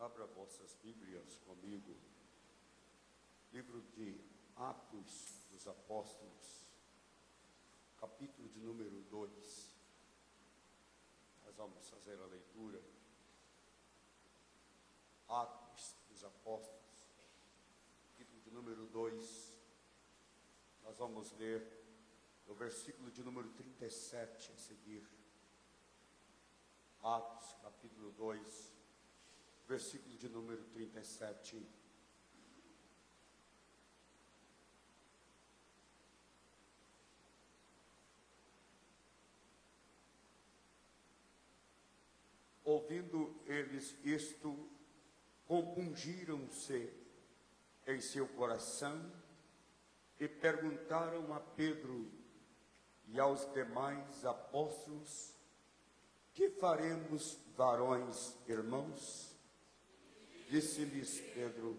Abra vossas Bíblias comigo. Livro de Atos dos Apóstolos, capítulo de número 2. Nós vamos fazer a leitura. Atos dos Apóstolos, capítulo de número 2. Nós vamos ler o versículo de número 37 a seguir. Atos, capítulo 2, versículo de número 37. Ouvindo eles isto, compungiram-se em seu coração e perguntaram a Pedro e aos demais apóstolos: que faremos, varões, irmãos? Disse-lhes Pedro: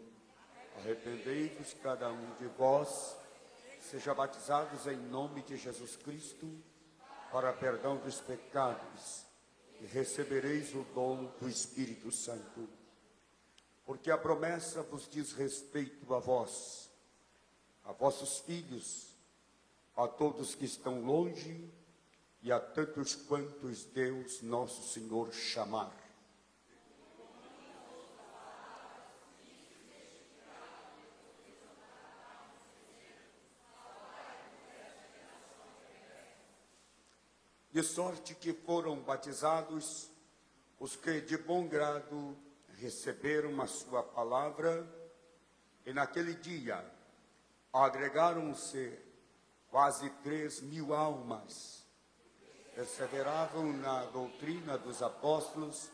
arrependei-vos cada um de vós, seja batizados em nome de Jesus Cristo, para perdão dos pecados, e recebereis o dom do Espírito Santo. Porque a promessa vos diz respeito a vós, a vossos filhos, a todos que estão longe, e a tantos quantos Deus nosso Senhor chamar. De sorte que foram batizados os que de bom grado receberam a sua palavra, e naquele dia agregaram-se quase 3.000 almas. Perseveravam na doutrina dos apóstolos,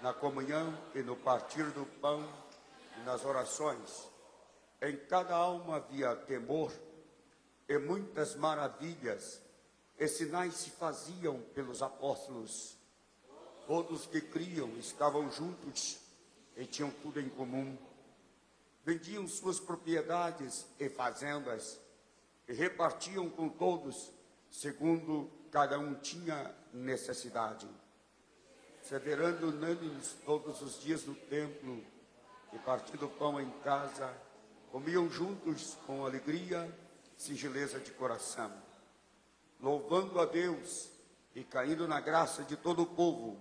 na comunhão e no partir do pão e nas orações. Em cada alma havia temor, e muitas maravilhas e sinais se faziam pelos apóstolos. Todos que criam estavam juntos e tinham tudo em comum. Vendiam suas propriedades e fazendas e repartiam com todos, segundo cada um tinha necessidade. Perseverando unânimes todos os dias no templo e partindo pão em casa, comiam juntos com alegria, singeleza de coração, louvando a Deus e caindo na graça de todo o povo.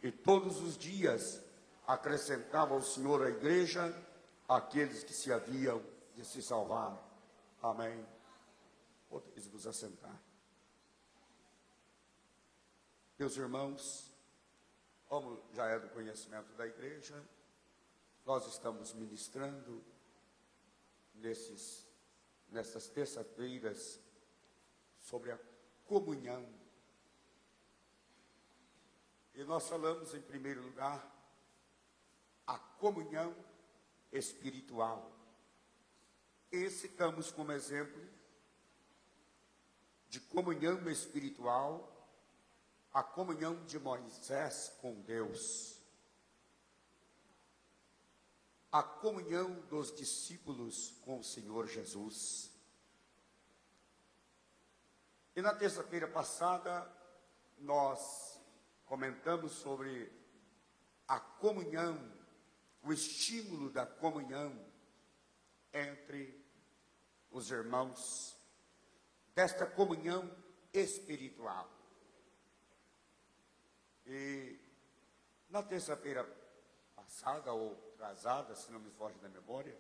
E todos os dias acrescentava o Senhor à igreja aqueles que se haviam de se salvar. Amém. Podeis vos assentar. Meus irmãos, como já é do conhecimento da igreja, nós estamos ministrando nessas terças-feiras sobre a comunhão. E nós falamos, em primeiro lugar, a comunhão espiritual. E citamos como exemplo de comunhão espiritual a comunhão de Moisés com Deus, a comunhão dos discípulos com o Senhor Jesus. E na terça-feira passada, nós comentamos sobre a comunhão, o estímulo da comunhão entre os irmãos, desta comunhão espiritual. E na terça-feira passada, ou atrasada, se não me foge da memória,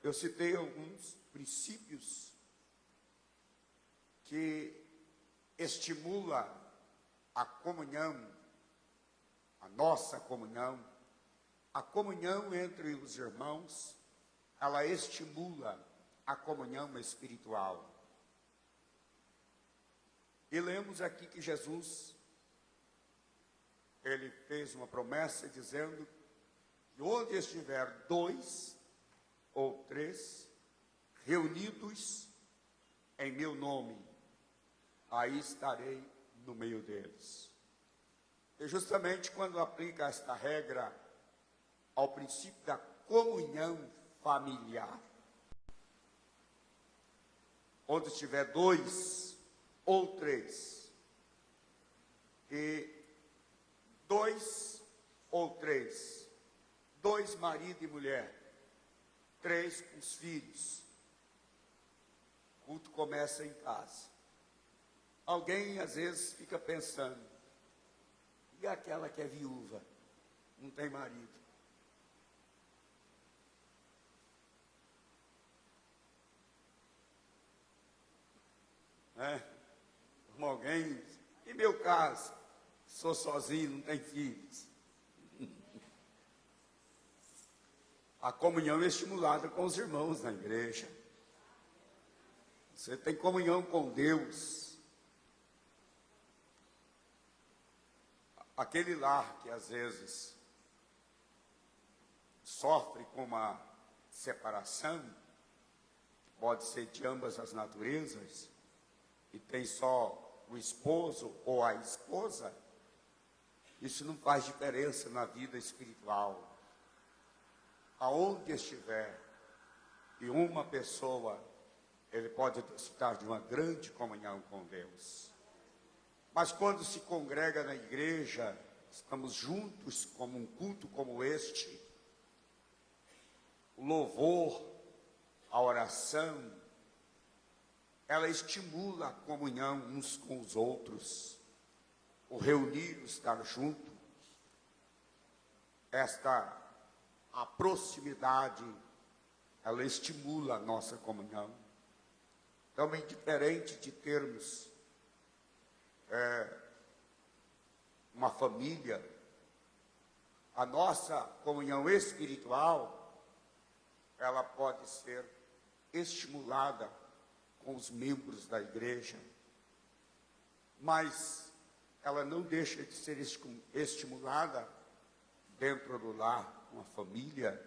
eu citei alguns princípios que estimula a comunhão, a nossa comunhão, a comunhão entre os irmãos. Ela estimula a comunhão espiritual. E lemos aqui que Jesus, ele fez uma promessa dizendo que onde estiver 2 ou 3 reunidos em meu nome, aí estarei no meio deles. E justamente quando aplica esta regra ao princípio da comunhão familiar, onde estiver 2 ou 3, e 2 ou 3 2, marido e mulher. 3, com os filhos. O culto começa em casa. Alguém, às vezes, fica pensando, e aquela que é viúva, não tem marido? Como alguém, em meu caso, sou sozinho, não tenho filhos. A comunhão é estimulada com os irmãos na igreja. Você tem comunhão com Deus. Aquele lar que às vezes sofre com uma separação, pode ser de ambas as naturezas, e tem só o esposo ou a esposa, isso não faz diferença na vida espiritual. Aonde estiver, e uma pessoa, ele pode desfrutar de uma grande comunhão com Deus. Mas quando se congrega na igreja, estamos juntos como um culto como este, o louvor, a oração, ela estimula a comunhão uns com os outros, o reunir, o estar junto, a proximidade, ela estimula a nossa comunhão. Então, indiferente de termos uma família, a nossa comunhão espiritual, ela pode ser estimulada com os membros da igreja, mas ela não deixa de ser estimulada dentro do lar, uma família,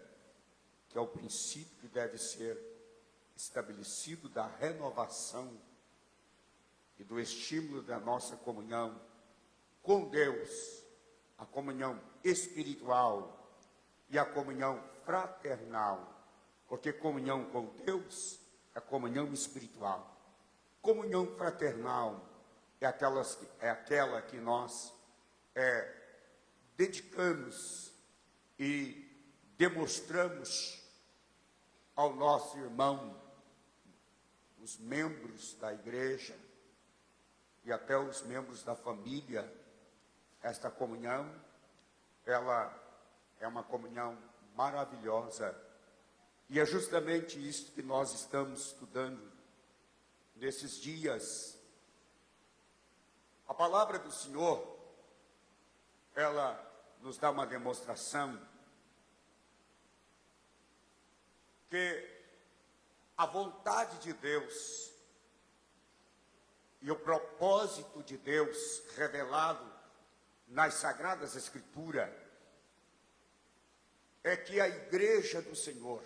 que é o princípio que deve ser estabelecido da renovação e do estímulo da nossa comunhão com Deus, a comunhão espiritual e a comunhão fraternal, porque comunhão com Deus é comunhão espiritual. Comunhão fraternal é aquela que nós dedicamos e demonstramos ao nosso irmão, os membros da igreja e até os membros da família. Esta comunhão, ela é uma comunhão maravilhosa. E é justamente isso que nós estamos estudando nesses dias. A palavra do Senhor, ela nos dá uma demonstração que a vontade de Deus e o propósito de Deus revelado nas Sagradas Escrituras é que a igreja do Senhor,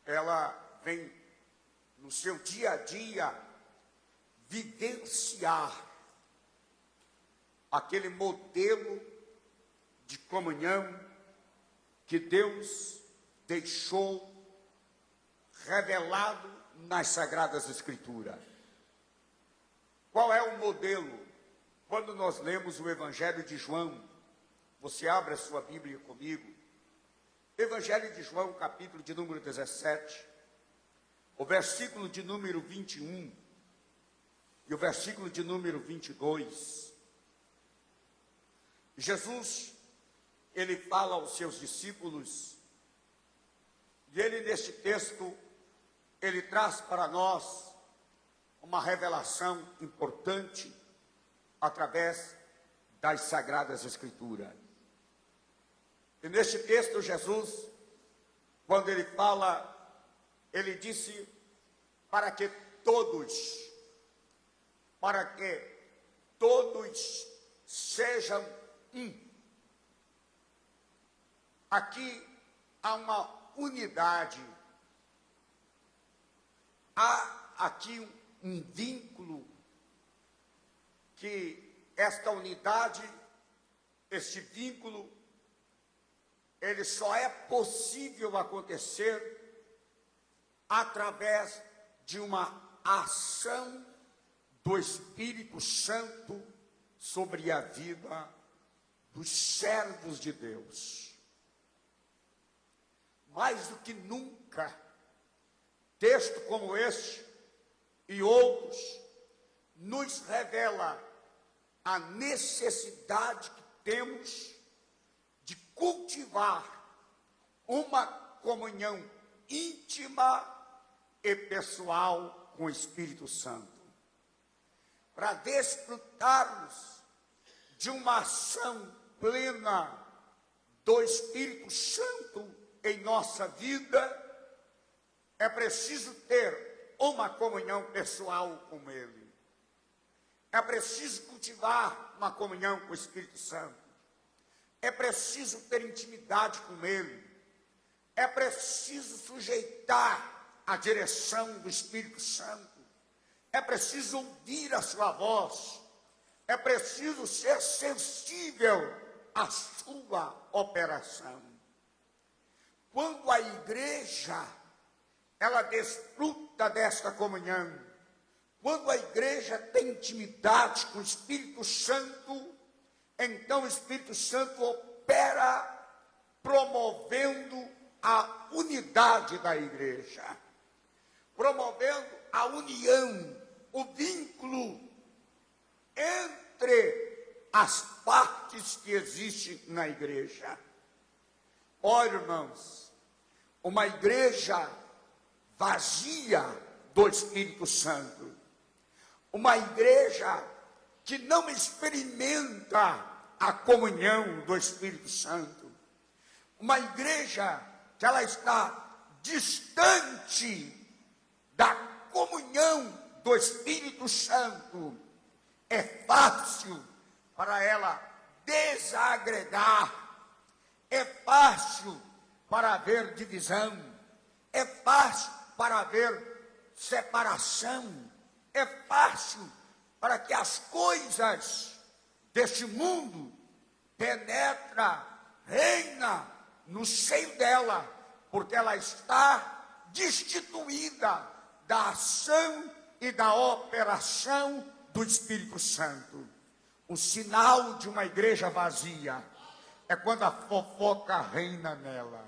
ela vem no seu dia a dia vivenciar aquele modelo de comunhão que Deus deixou revelado nas Sagradas Escrituras. Qual é o modelo? Quando nós lemos o Evangelho de João, você abre a sua Bíblia comigo, Evangelho de João, capítulo de número 17, o versículo de número 21 e o versículo de número 22. Jesus, ele fala aos seus discípulos, e ele neste texto, ele traz para nós uma revelação importante através das Sagradas Escrituras. E neste texto, Jesus, quando ele fala, ele disse para que todos sejam um. Aqui há uma unidade, há aqui um vínculo, que esta unidade, este vínculo, ele só é possível acontecer através de uma ação do Espírito Santo sobre a vida dos servos de Deus. mais do que nunca, texto como este e outros nos revela a necessidade que temos de cultivar uma comunhão íntima e pessoal com o Espírito Santo, para desfrutarmos de uma ação plena do Espírito Santo em nossa vida. É preciso ter uma comunhão pessoal com Ele. É preciso cultivar uma comunhão com o Espírito Santo. É preciso ter intimidade com Ele. É preciso sujeitar a direção do Espírito Santo. É preciso ouvir a sua voz. É preciso ser sensível à sua operação. Quando a igreja, ela desfruta desta comunhão, quando a igreja tem intimidade com o Espírito Santo, então o Espírito Santo opera promovendo a unidade da igreja, promovendo a união, o vínculo entre as partes que existem na igreja. Ora, irmãos, uma igreja vazia do Espírito Santo, uma igreja que não experimenta a comunhão do Espírito Santo, uma igreja que ela está distante da comunhão do Espírito Santo, é fácil para ela desagregar, é fácil para haver divisão, é fácil para haver separação, é fácil para que as coisas deste mundo penetra, reina no seio dela, porque ela está destituída da ação e da operação do Espírito Santo. O sinal de uma igreja vazia é quando a fofoca reina nela,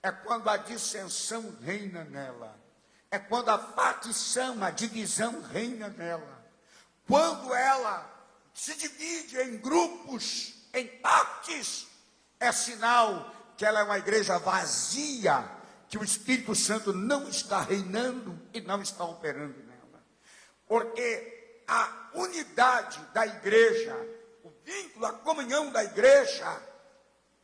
é quando a dissensão reina nela, é quando a facção, a divisão reina nela, quando ela se divide em grupos, em partes, é sinal que ela é uma igreja vazia, que o Espírito Santo não está reinando e não está operando nela. Porque a unidade da igreja, o vínculo, a comunhão da igreja,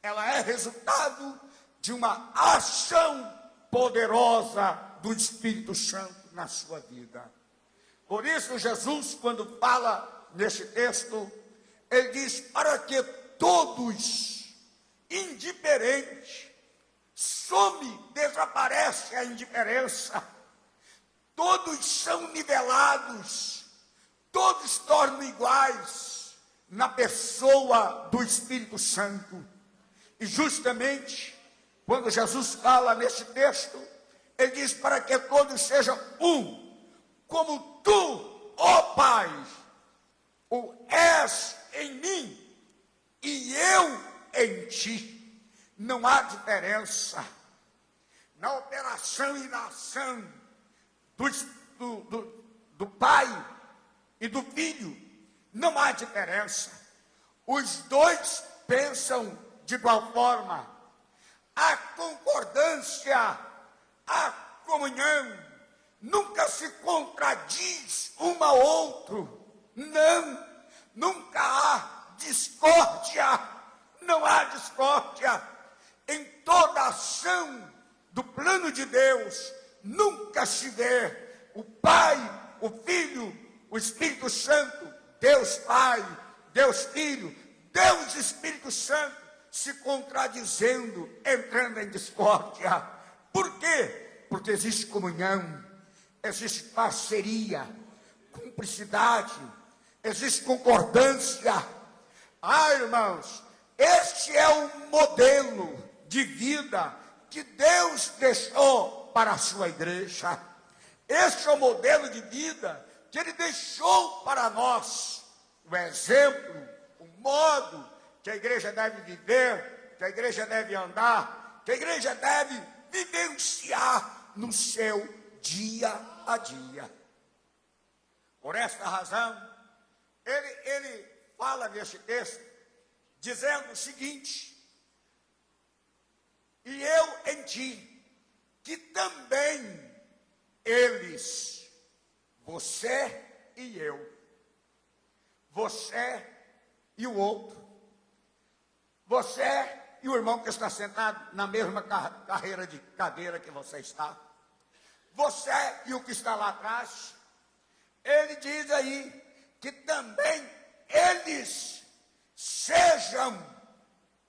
ela é resultado de uma ação poderosa do Espírito Santo na sua vida. Por isso Jesus, quando fala nesse texto, ele diz, para que todos, indiferentes, some, desaparece a indiferença, todos são nivelados, todos tornam iguais na pessoa do Espírito Santo. E justamente, quando Jesus fala nesse texto, ele diz, para que todos sejam um, como tu, ó Pai, o és em mim, e eu em ti. Não há diferença na operação e na ação do Pai e do Filho. Não há diferença. Os dois pensam de igual forma. A concordância, a comunhão, nunca se contradiz um ao outro. Não, nunca há discórdia. Não há discórdia. Em toda ação do plano de Deus, nunca se vê o Pai, o Filho, o Espírito Santo, Deus Pai, Deus Filho, Deus Espírito Santo, se contradizendo, entrando em discórdia. Por quê? Porque existe comunhão, existe parceria, cumplicidade, existe concordância. Ah, irmãos, este é o modelo de vida que Deus deixou para a sua igreja. Este é o modelo de vida que Ele deixou para nós. O exemplo, o modo que a igreja deve viver, que a igreja deve andar, que a igreja deve vivenciar no seu dia a dia. Por esta razão, ele fala neste texto, dizendo o seguinte: e eu em ti, que também eles, você e eu, você e o outro, você e o irmão que está sentado na mesma cadeira que você está, você e o que está lá atrás, ele diz aí que também eles sejam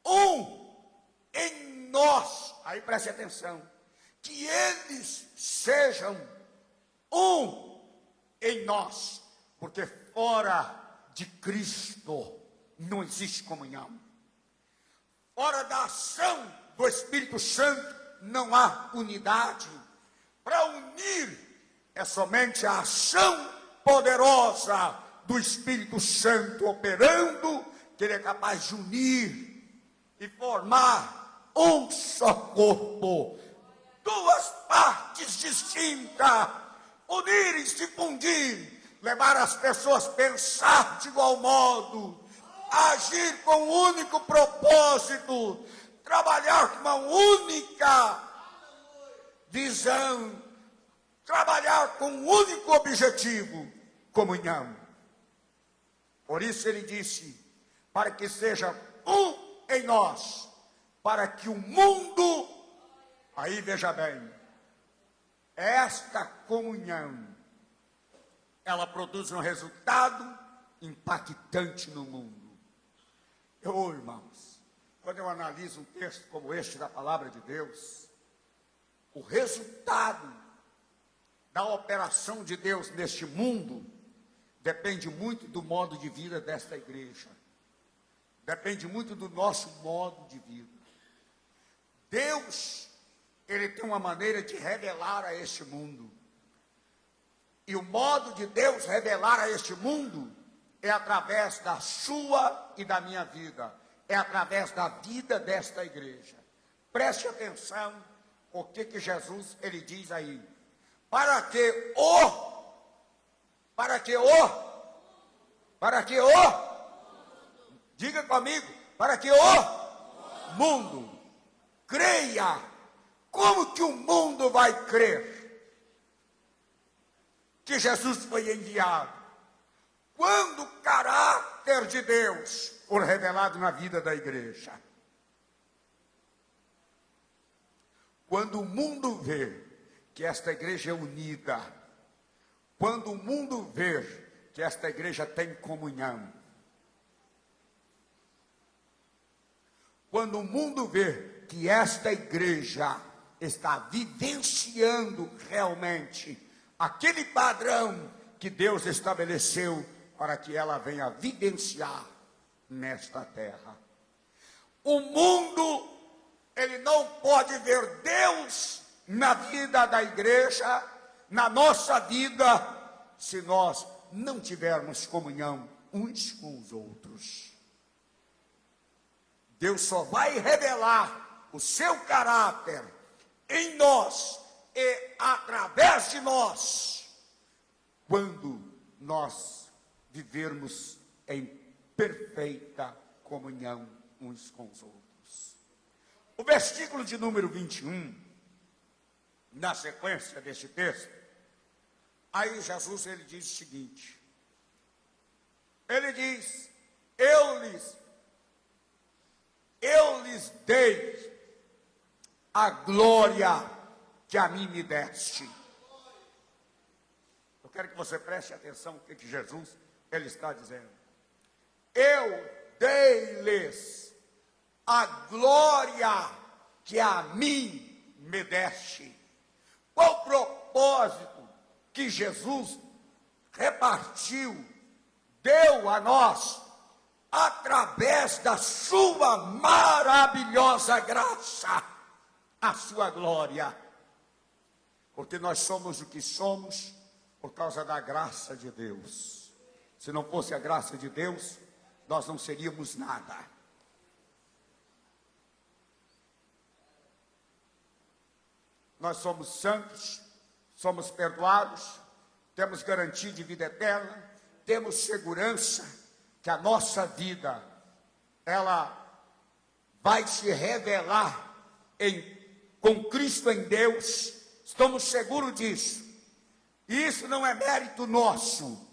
um em nós. Aí preste atenção, que eles sejam um em nós, porque fora de Cristo não existe comunhão. Fora da ação do Espírito Santo não há unidade. Para unir é somente a ação poderosa do Espírito Santo operando, que ele é capaz de unir e formar um só corpo. Duas partes distintas, unir e se fundir, levar as pessoas a pensar de igual modo, agir com um único propósito, trabalhar com uma única visão, trabalhar com um único objetivo: comunhão. Por isso ele disse, para que seja um em nós, para que o mundo, aí veja bem, esta comunhão, ela produz um resultado impactante no mundo. Irmãos, quando eu analiso um texto como este da palavra de Deus, o resultado da operação de Deus neste mundo depende muito do modo de vida desta igreja. Depende muito do nosso modo de vida. Deus, ele tem uma maneira de revelar a este mundo. E o modo de Deus revelar a este mundo é através da sua e da minha vida. É através da vida desta igreja. Preste atenção o que Jesus ele diz aí. Para que o diga comigo, para que o mundo creia. Como que o mundo vai crer que Jesus foi enviado? Quando o caráter de Deus for revelado na vida da igreja. Quando o mundo vê que esta igreja é unida, quando o mundo vê que esta igreja tem comunhão, quando o mundo vê que esta igreja está vivenciando realmente aquele padrão que Deus estabeleceu para que ela venha vivenciar nesta terra. O mundo, ele não pode ver Deus na vida da igreja, na nossa vida, se nós não tivermos comunhão uns com os outros. Deus só vai revelar o seu caráter em nós e através de nós, quando nós vivermos em perfeita comunhão uns com os outros. O versículo de número 21, na sequência deste texto, aí Jesus ele diz o seguinte, ele diz, eu lhes dei a glória que a mim me deste. Eu quero que você preste atenção no que Jesus ele está dizendo. Eu dei-lhes a glória que a mim me deste. Qual o propósito que Jesus repartiu, deu a nós, através da sua maravilhosa graça, a sua glória? Porque nós somos o que somos por causa da graça de Deus. Se não fosse a graça de Deus, nós não seríamos nada. nós somos santos, somos perdoados, temos garantia de vida eterna, temos segurança que a nossa vida, ela vai se revelar com Cristo em Deus. Estamos seguros disso. E isso não é mérito nosso,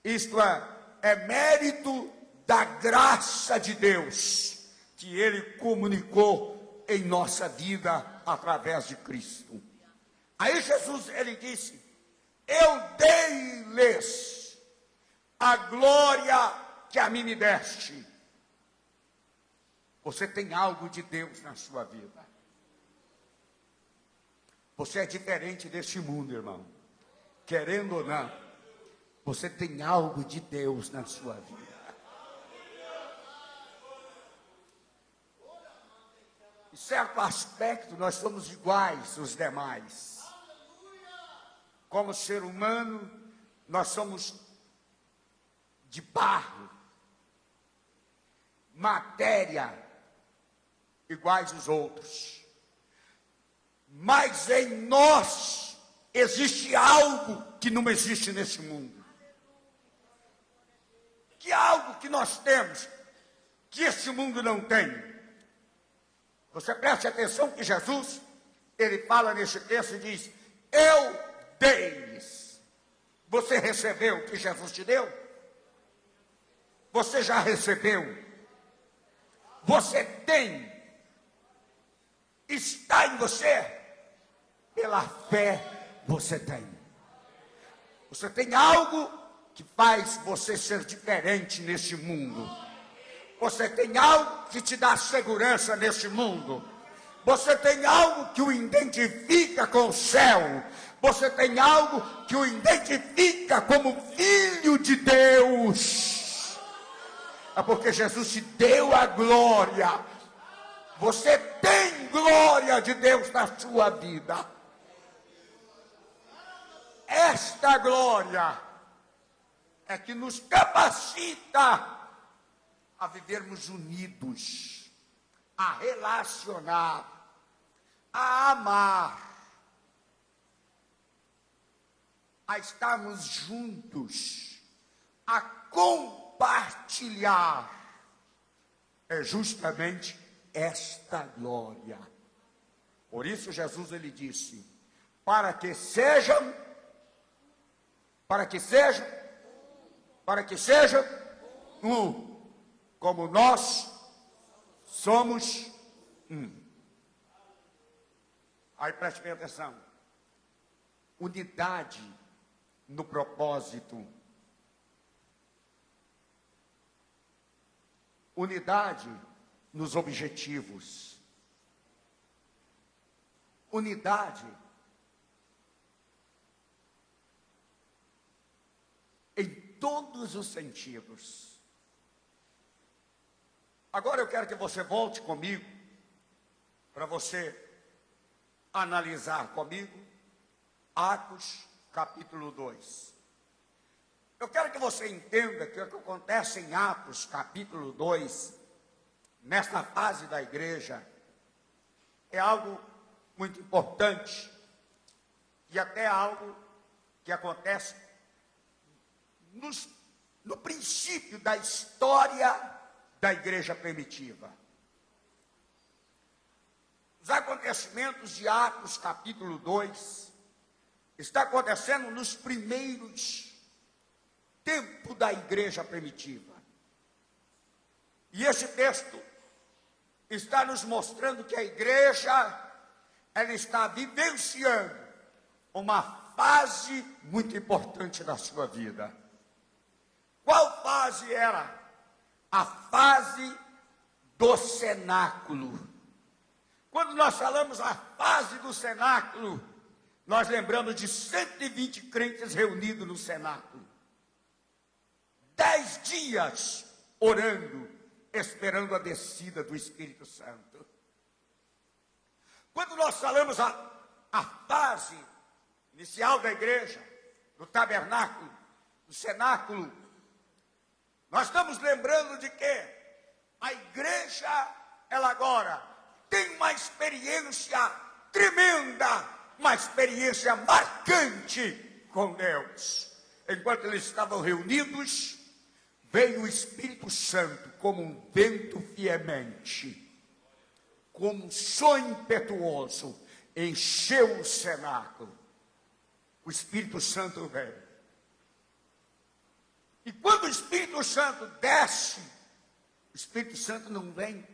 isto é mérito da graça de Deus, que Ele comunicou em nossa vida através de Cristo. Aí Jesus, Ele disse: eu dei-lhes a glória que a mim me deste. Você tem algo de Deus na sua vida. Você é diferente deste mundo, irmão. Querendo ou não, você tem algo de Deus na sua vida. Em certo aspecto, nós somos iguais aos demais. Como ser humano, nós somos de barro, matéria, iguais aos outros. Mas em nós existe algo que não existe nesse mundo. Que algo que nós temos, que esse mundo não tem. Você preste atenção que Jesus, ele fala nesse texto e diz: eu dei-lhes. Você recebeu o que Jesus te deu? Você já recebeu? Você tem? Está em você? Pela fé você tem. Você tem algo que faz você ser diferente neste mundo. Você tem algo que te dá segurança neste mundo. Você tem algo que o identifica com o céu. Você tem algo que o identifica como filho de Deus. É porque Jesus te deu a glória. Você tem glória de Deus na sua vida. Esta glória é que nos capacita a vivermos unidos, a relacionar, a amar, a estarmos juntos, a compartilhar. É justamente esta glória. Por isso Jesus, ele disse: para que sejam um, como nós somos um. Aí preste bem atenção. Unidade no propósito. Unidade nos objetivos. Unidade em todos os sentidos. Agora eu quero que você volte comigo, para você analisar comigo, Atos capítulo 2. Eu quero que você entenda que o que acontece em Atos capítulo 2, nesta fase da igreja, é algo muito importante, e até algo que acontece no princípio da história da igreja primitiva. Os acontecimentos de Atos capítulo 2 está acontecendo nos primeiros tempos da igreja primitiva. E esse texto está nos mostrando que a igreja, ela está vivenciando uma fase muito importante da sua vida. Qual fase era? A fase do cenáculo. Quando nós falamos a fase do cenáculo, nós lembramos de 120 crentes reunidos no cenáculo. 10 dias orando, esperando a descida do Espírito Santo. Quando nós falamos a fase inicial da igreja, do tabernáculo, do cenáculo, nós estamos lembrando de que a igreja, ela agora tem uma experiência tremenda uma experiência marcante com Deus. Enquanto eles estavam reunidos, veio o Espírito Santo como um vento veemente, como um som impetuoso, encheu o cenáculo. O Espírito Santo veio. E quando o Espírito Santo desce, o Espírito Santo não vem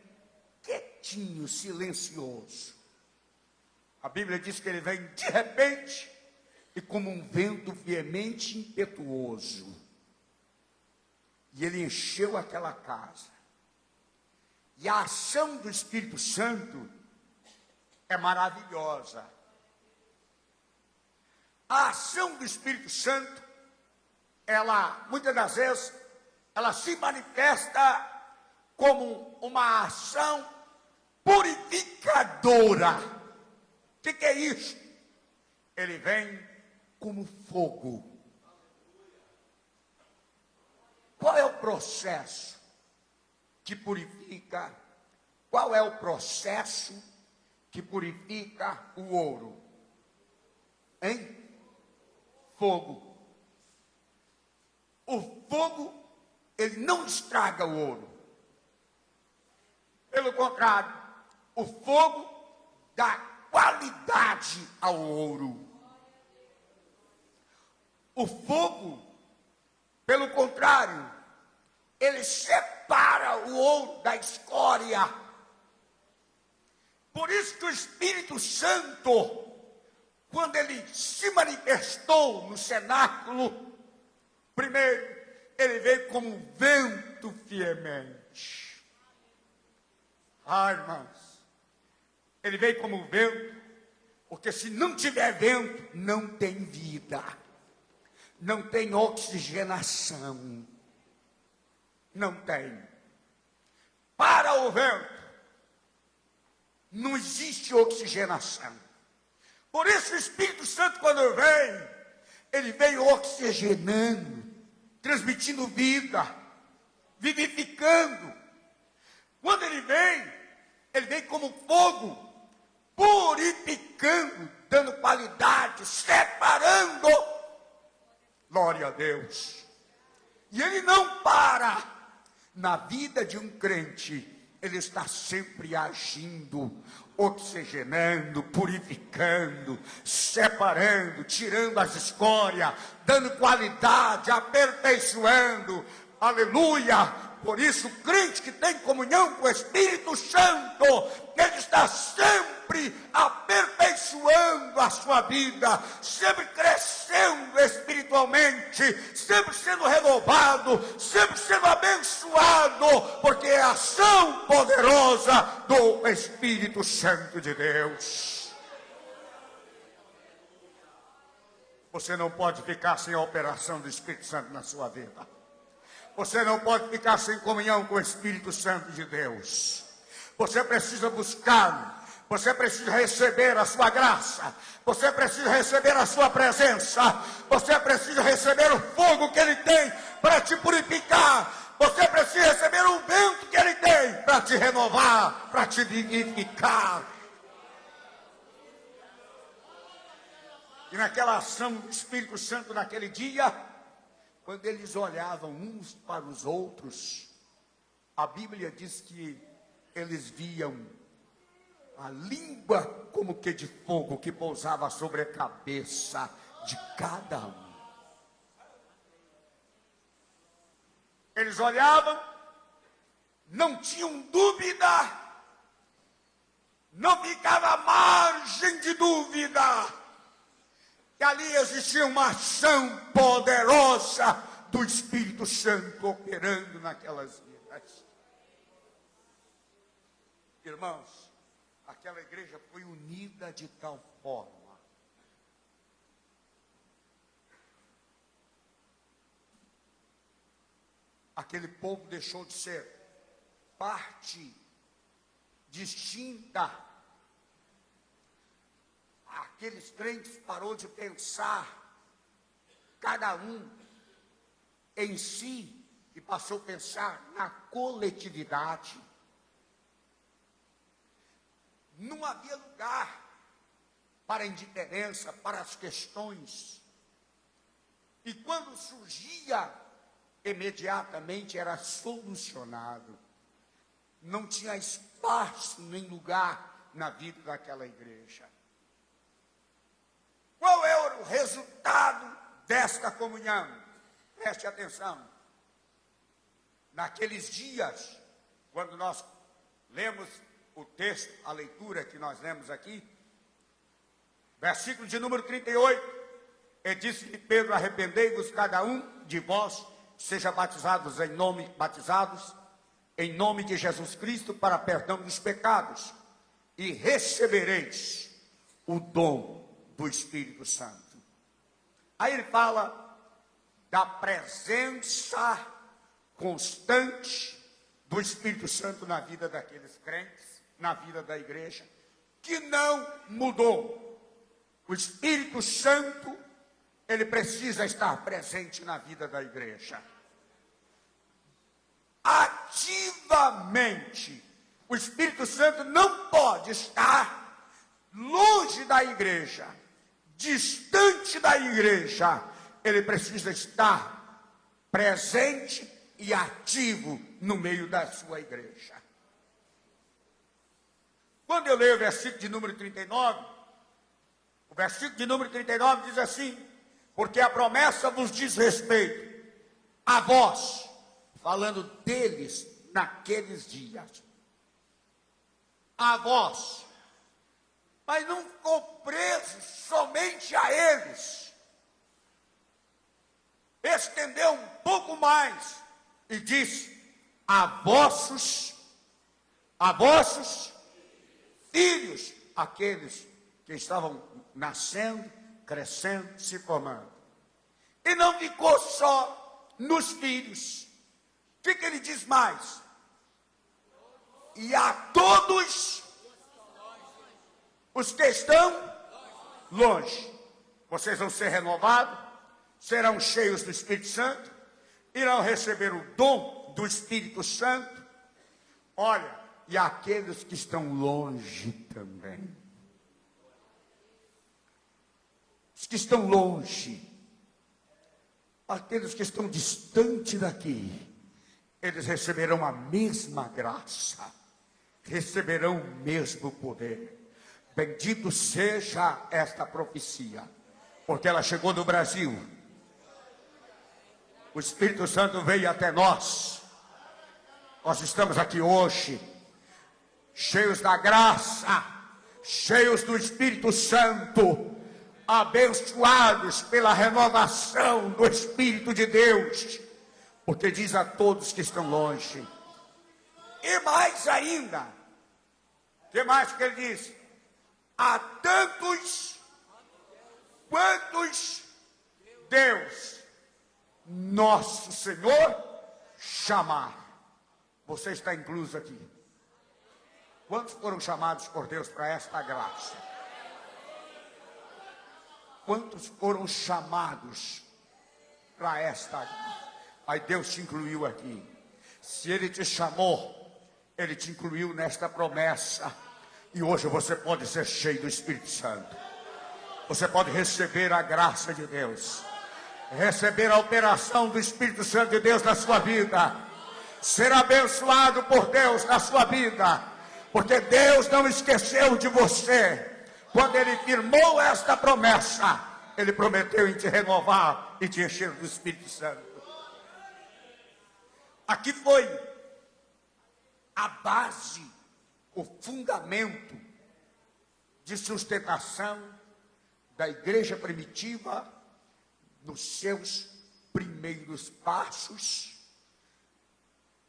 quietinho, silencioso. A Bíblia diz que ele vem de repente e como um vento veemente e impetuoso. E ele encheu aquela casa. E a ação do Espírito Santo é maravilhosa. A ação do Espírito Santo, ela, muitas das vezes, ela se manifesta como uma ação purificadora. O que é isso? Ele vem como fogo. Qual é o processo que purifica? Qual é o processo que purifica o ouro? Hein? Fogo. O fogo, ele não estraga o ouro. Pelo contrário, o fogo dá qualidade ao ouro. O fogo, pelo contrário, ele separa o ouro da escória. Por isso que o Espírito Santo, quando ele se manifestou no cenáculo, primeiro, ele veio como um vento veemente. Irmãos, ele veio como um vento, porque se não tiver vento, não tem vida, não tem oxigenação, não tem. Para o vento, não existe oxigenação. Por isso o Espírito Santo, quando vem, ele veio oxigenando, transmitindo vida, vivificando. Quando ele vem como fogo, purificando, dando qualidade, separando. Glória a Deus. E ele não para. Na vida de um crente, ele está sempre agindo, oxigenando, purificando, separando, tirando as escórias, dando qualidade, aperfeiçoando. Aleluia! Por isso, o crente que tem comunhão com o Espírito Santo, ele está sempre aperfeiçoando a sua vida, sempre crescendo espiritualmente, sempre sendo renovado, sempre sendo abençoado, porque é a ação poderosa do Espírito Santo de Deus. Você não pode ficar sem a operação do Espírito Santo na sua vida. Você não pode ficar sem comunhão com o Espírito Santo de Deus. Você precisa buscá-lo. Você precisa receber a sua graça. Você precisa receber a sua presença. Você precisa receber o fogo que ele tem para te purificar. Você precisa receber o vento que ele tem para te renovar, para te vivificar. E naquela ação do Espírito Santo naquele dia, quando eles olhavam uns para os outros, a Bíblia diz que eles viam a língua como que de fogo que pousava sobre a cabeça de cada um. Eles olhavam, não tinham dúvida, não ficava à margem de dúvida, que ali existia uma ação poderosa do Espírito Santo operando naquelas vidas. Irmãos, aquela igreja foi unida de tal forma aquele povo deixou de ser parte distinta. Aqueles crentes parou de pensar cada um em si e passou a pensar na coletividade. Não havia lugar para a indiferença, para as questões. E quando surgia, imediatamente era solucionado. Não tinha espaço nem lugar na vida daquela igreja. Qual é o resultado desta comunhão? Preste atenção. Naqueles dias, quando nós lemos o texto, a leitura que nós lemos aqui, versículo de número 38, e disse-lhe Pedro: arrependei-vos cada um de vós, seja batizados em nome de Jesus Cristo para perdão dos pecados, e recebereis o dom do Espírito Santo. Aí ele fala da presença constante do Espírito Santo na vida daqueles crentes, na vida da igreja, que não mudou. O Espírito Santo, ele precisa estar presente na vida da igreja. Ativamente, o Espírito Santo não pode estar longe da igreja, distante da igreja. Ele precisa estar presente e ativo no meio da sua igreja. Quando eu leio o versículo de número 39, o versículo de número 39 diz assim: porque a promessa vos diz respeito a vós, falando deles naqueles dias, a vós, mas não ficou preso somente a eles, estendeu um pouco mais e disse: a vossos filhos, aqueles que estavam nascendo, crescendo, se formando. E não ficou só nos filhos. O que ele diz mais? E a todos os que estão longe, vocês vão ser renovados, serão cheios do Espírito Santo, irão receber o dom do Espírito Santo. Olha, e aqueles que estão longe também. Os que estão longe, aqueles que estão distante daqui, eles receberão a mesma graça, receberão o mesmo poder. Bendito seja esta profecia, porque ela chegou no Brasil. O Espírito Santo veio até nós. Nós estamos aqui hoje, cheios da graça, cheios do Espírito Santo, abençoados pela renovação do Espírito de Deus, porque diz a todos que estão longe. E mais ainda, que mais que ele diz? A tantos quantos Deus, nosso Senhor, chamar. Você está incluso aqui. Quantos foram chamados por Deus para esta graça? Quantos foram chamados para esta graça? Aí Deus te incluiu aqui. Se Ele te chamou, Ele te incluiu nesta promessa. E hoje você pode ser cheio do Espírito Santo. Você pode receber a graça de Deus, receber a operação do Espírito Santo de Deus na sua vida, ser abençoado por Deus na sua vida, porque Deus não esqueceu de você. Quando Ele firmou esta promessa, Ele prometeu em te renovar e te encher do Espírito Santo. Aqui foi a base, o fundamento de sustentação da igreja primitiva nos seus primeiros passos,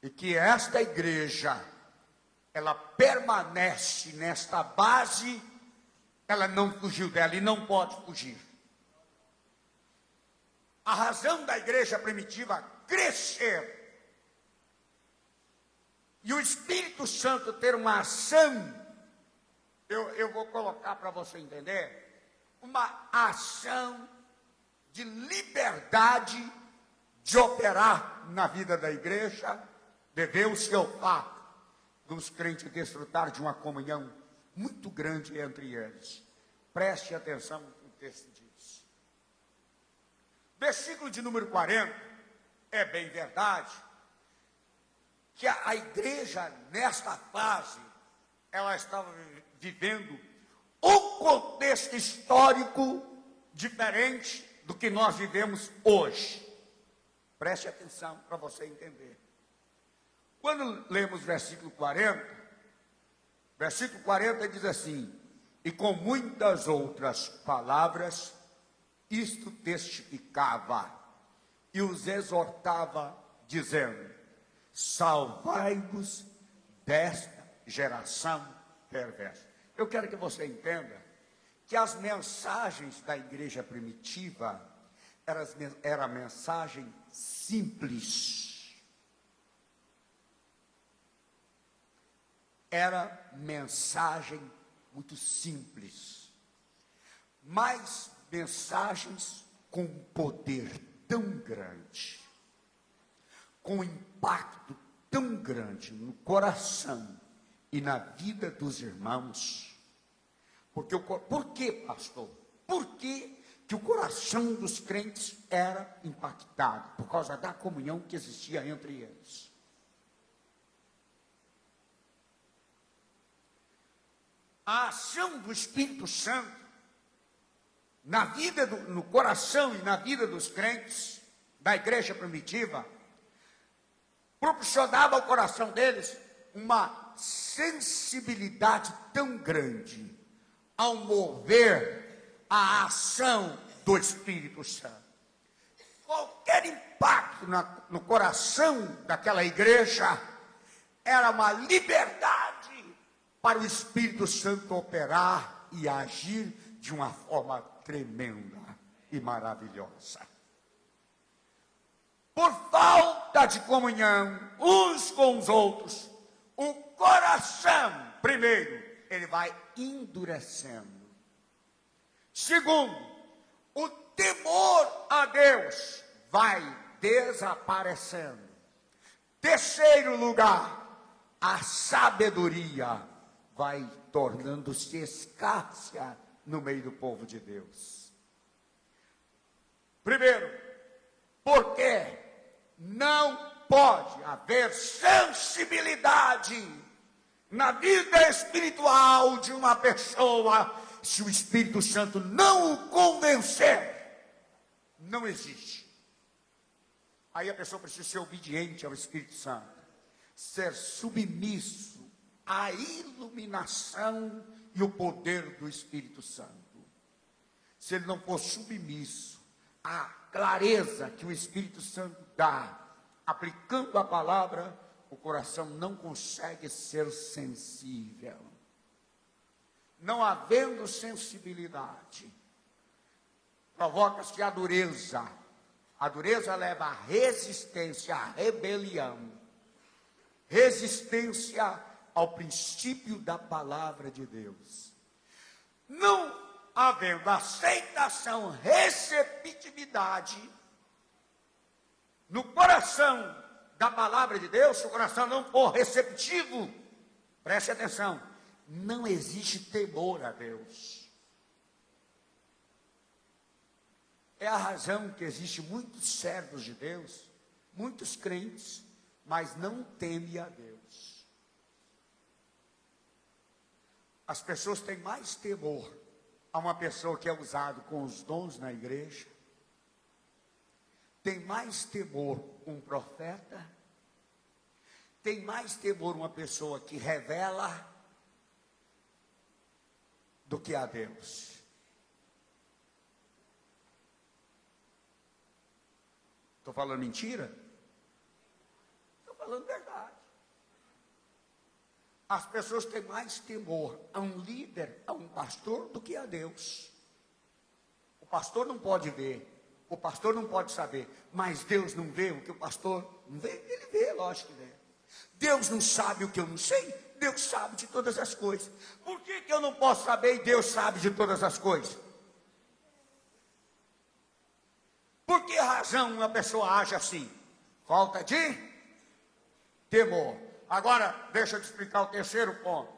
e que esta igreja, ela permanece nesta base, ela não fugiu dela e não pode fugir. A razão da igreja primitiva crescer e o Espírito Santo ter uma ação, eu vou colocar para você entender, uma ação de liberdade de operar na vida da igreja, deveu-se ao fato dos crentes desfrutar de uma comunhão muito grande entre eles. Preste atenção no que o texto diz. Versículo de número 40, é bem verdade, que a igreja, nesta fase, ela estava vivendo um contexto histórico diferente do que nós vivemos hoje. Preste atenção para você entender. Quando lemos versículo 40 diz assim: e com muitas outras palavras, isto testificava e os exortava, dizendo: salvai-vos desta geração perversa. Eu quero que você entenda que as mensagens da igreja primitiva era mensagem simples. Era mensagem muito simples, mas mensagens com um poder tão grande, com um impacto tão grande no coração e na vida dos irmãos. Por que, pastor? Por que o coração dos crentes era impactado? Por causa da comunhão que existia entre eles. A ação do Espírito Santo na vida, no coração e na vida dos crentes da igreja primitiva, proporcionava ao coração deles uma sensibilidade tão grande ao mover a ação do Espírito Santo. Qualquer impacto no coração daquela igreja era uma liberdade para o Espírito Santo operar e agir de uma forma tremenda e maravilhosa. Por falta de comunhão uns com os outros, o coração, primeiro, ele vai endurecendo. Segundo, o temor a Deus vai desaparecendo. Terceiro lugar, a sabedoria vai tornando-se escassa no meio do povo de Deus. Primeiro, porque não pode haver sensibilidade na vida espiritual de uma pessoa se o Espírito Santo não o convencer. Não existe. Aí a pessoa precisa ser obediente ao Espírito Santo, ser submisso à iluminação e o poder do Espírito Santo. Se ele não for submisso à clareza que o Espírito Santo dá, aplicando a palavra, o coração não consegue ser sensível. Não havendo sensibilidade, provoca-se a dureza. A dureza leva à resistência, à rebelião. Resistência ao princípio da palavra de Deus. Não havendo aceitação, receptividade no coração da palavra de Deus, se o coração não for receptivo, preste atenção, não existe temor a Deus. É a razão que existe muitos servos de Deus, muitos crentes, mas não temem a Deus. As pessoas têm mais temor a uma pessoa que é usado com os dons na igreja, tem mais temor um profeta, tem mais temor uma pessoa que revela do que a Deus. Estou falando mentira? Estou falando verdade. As pessoas têm mais temor a um líder, a um pastor, do que a Deus. O pastor não pode ver, o pastor não pode saber, mas Deus não vê o que o pastor não vê? Ele vê, lógico que vê. Deus não sabe o que eu não sei? Deus sabe de todas as coisas. Por que eu não posso saber e Deus sabe de todas as coisas? Por que razão uma pessoa age assim? Falta de temor. Agora, deixa eu te explicar o terceiro ponto.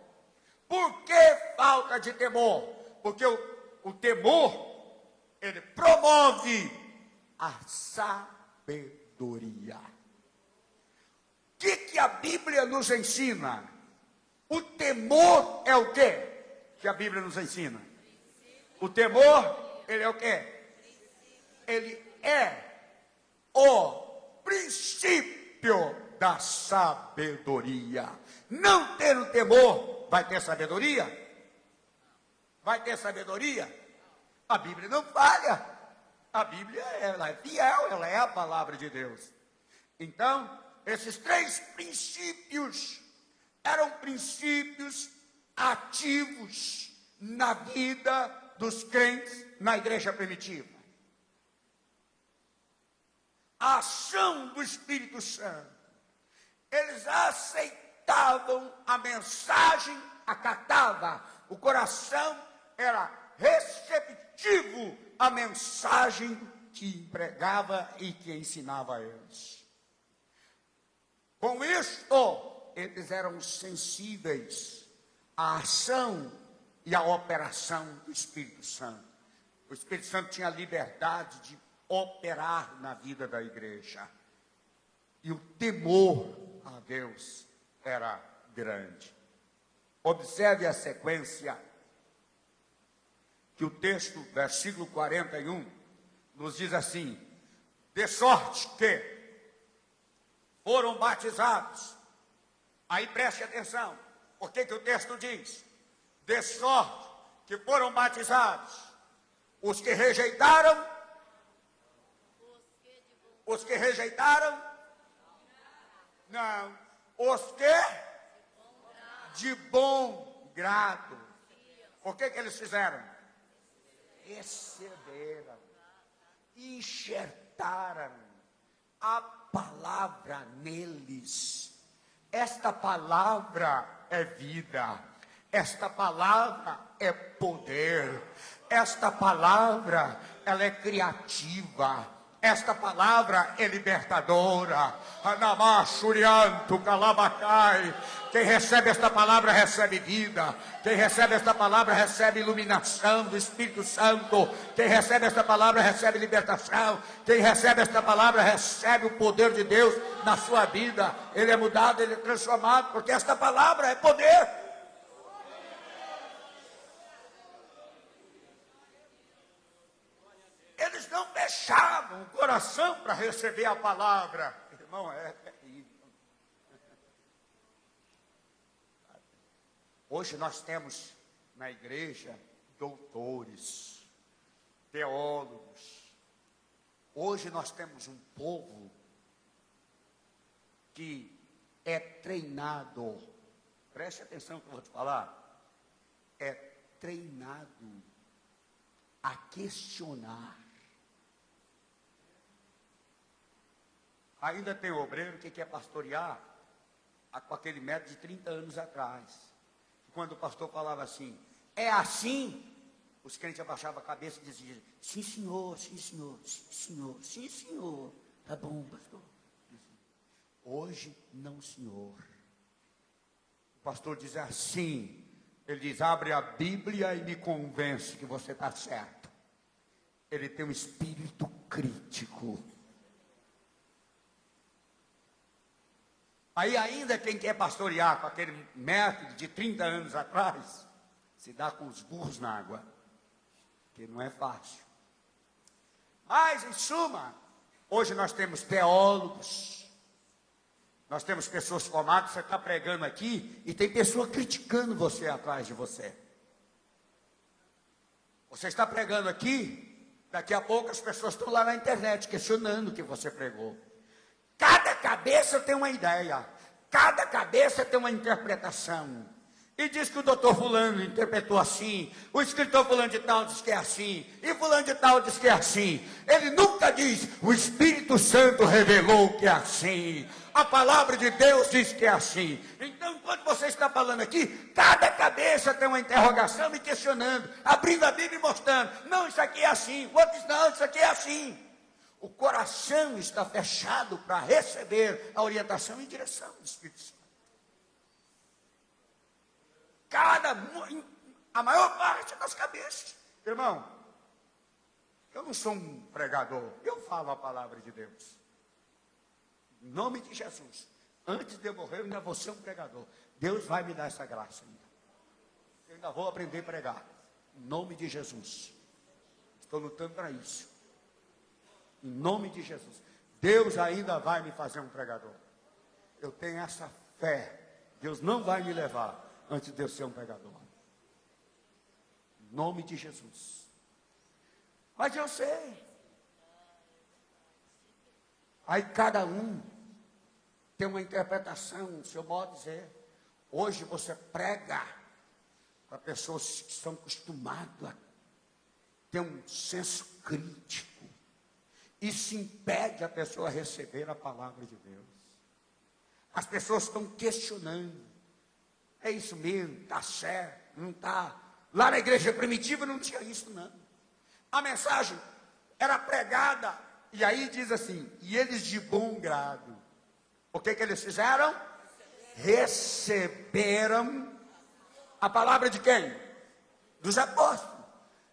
Por que falta de temor? Porque o temor, ele promove a sabedoria. O que a Bíblia nos ensina? O temor é o quê que a Bíblia nos ensina? O temor, ele é o quê? Ele é o princípio da sabedoria. Não ter o temor, vai ter sabedoria? Vai ter sabedoria? A Bíblia não falha. A Bíblia, ela é fiel, ela é a palavra de Deus. Então, esses três princípios eram princípios ativos na vida dos crentes na igreja primitiva. A ação do Espírito Santo. Eles aceitavam a mensagem, acatava. O coração era receptivo à mensagem que pregava e que ensinava a eles. Com isto, eles eram sensíveis à ação e à operação do Espírito Santo. O Espírito Santo tinha liberdade de operar na vida da igreja. E o temor a Deus era grande. Observe a sequência, que o texto, versículo 41, nos diz assim: de sorte que foram batizados. Aí preste atenção, o que o texto diz? De sorte que foram batizados os que rejeitaram. Os que rejeitaram? Não. Os que de bom grado. O que eles fizeram? Receberam, enxertaram a palavra neles. Esta palavra é vida, esta palavra é poder, esta palavra ela é criativa, esta palavra é libertadora. Anamachurianto calabacai. Quem recebe esta palavra recebe vida. Quem recebe esta palavra recebe iluminação do Espírito Santo. Quem recebe esta palavra recebe libertação. Quem recebe esta palavra recebe o poder de Deus na sua vida. Ele é mudado, ele é transformado, porque esta palavra é poder. Eles não fechavam o coração para receber a palavra. Irmão, é terrível. Hoje nós temos na igreja doutores, teólogos. Hoje nós temos um povo que é treinado. Preste atenção no que eu vou te falar. É treinado a questionar. Ainda tem obreiro que quer pastorear com aquele método de 30 anos atrás. Quando o pastor falava assim, é assim, os crentes abaixavam a cabeça e diziam, sim senhor, sim senhor, sim senhor, sim senhor. Tá bom, pastor. Hoje, não senhor. O pastor diz assim, ele diz, abre a Bíblia e me convence que você está certo. Ele tem um espírito crítico. Aí ainda quem quer pastorear com aquele método de 30 anos atrás, se dá com os burros na água, que não é fácil. Mas, em suma, hoje nós temos teólogos, nós temos pessoas formadas, você está pregando aqui, e tem pessoa criticando você atrás de você. Você está pregando aqui, daqui a pouco as pessoas estão lá na internet questionando o que você pregou. Cada cabeça tem uma ideia, cada cabeça tem uma interpretação. E diz que o doutor fulano interpretou assim, o escritor fulano de tal diz que é assim, e fulano de tal diz que é assim. Ele nunca diz, o Espírito Santo revelou que é assim. A palavra de Deus diz que é assim. Então, quando você está falando aqui, cada cabeça tem uma interrogação e questionando, abrindo a Bíblia e mostrando, não, isso aqui é assim, o outro diz, não, isso aqui é assim. O coração está fechado para receber a orientação e direção do Espírito Santo. A maior parte das cabeças Irmão, eu não sou um pregador, eu falo a palavra de Deus. Em nome de Jesus. Antes de eu morrer, eu ainda vou ser um pregador. Deus vai me dar essa graça ainda. Eu ainda vou aprender a pregar. Em nome de Jesus. Estou lutando para isso. Em nome de Jesus. Deus ainda vai me fazer um pregador. Eu tenho essa fé. Deus não vai me levar antes de eu ser um pregador. Em nome de Jesus. Mas eu sei. Aí cada um tem uma interpretação, seu modo de dizer. Hoje você prega para pessoas que estão acostumadas a ter um senso crítico. Isso impede a pessoa a receber a palavra de Deus. As pessoas estão questionando. É isso mesmo? Está certo? Não está? Lá na igreja primitiva não tinha isso, não. A mensagem era pregada. E aí diz assim, e eles de bom grado. O que eles fizeram? Receberam a palavra de quem? Dos apóstolos.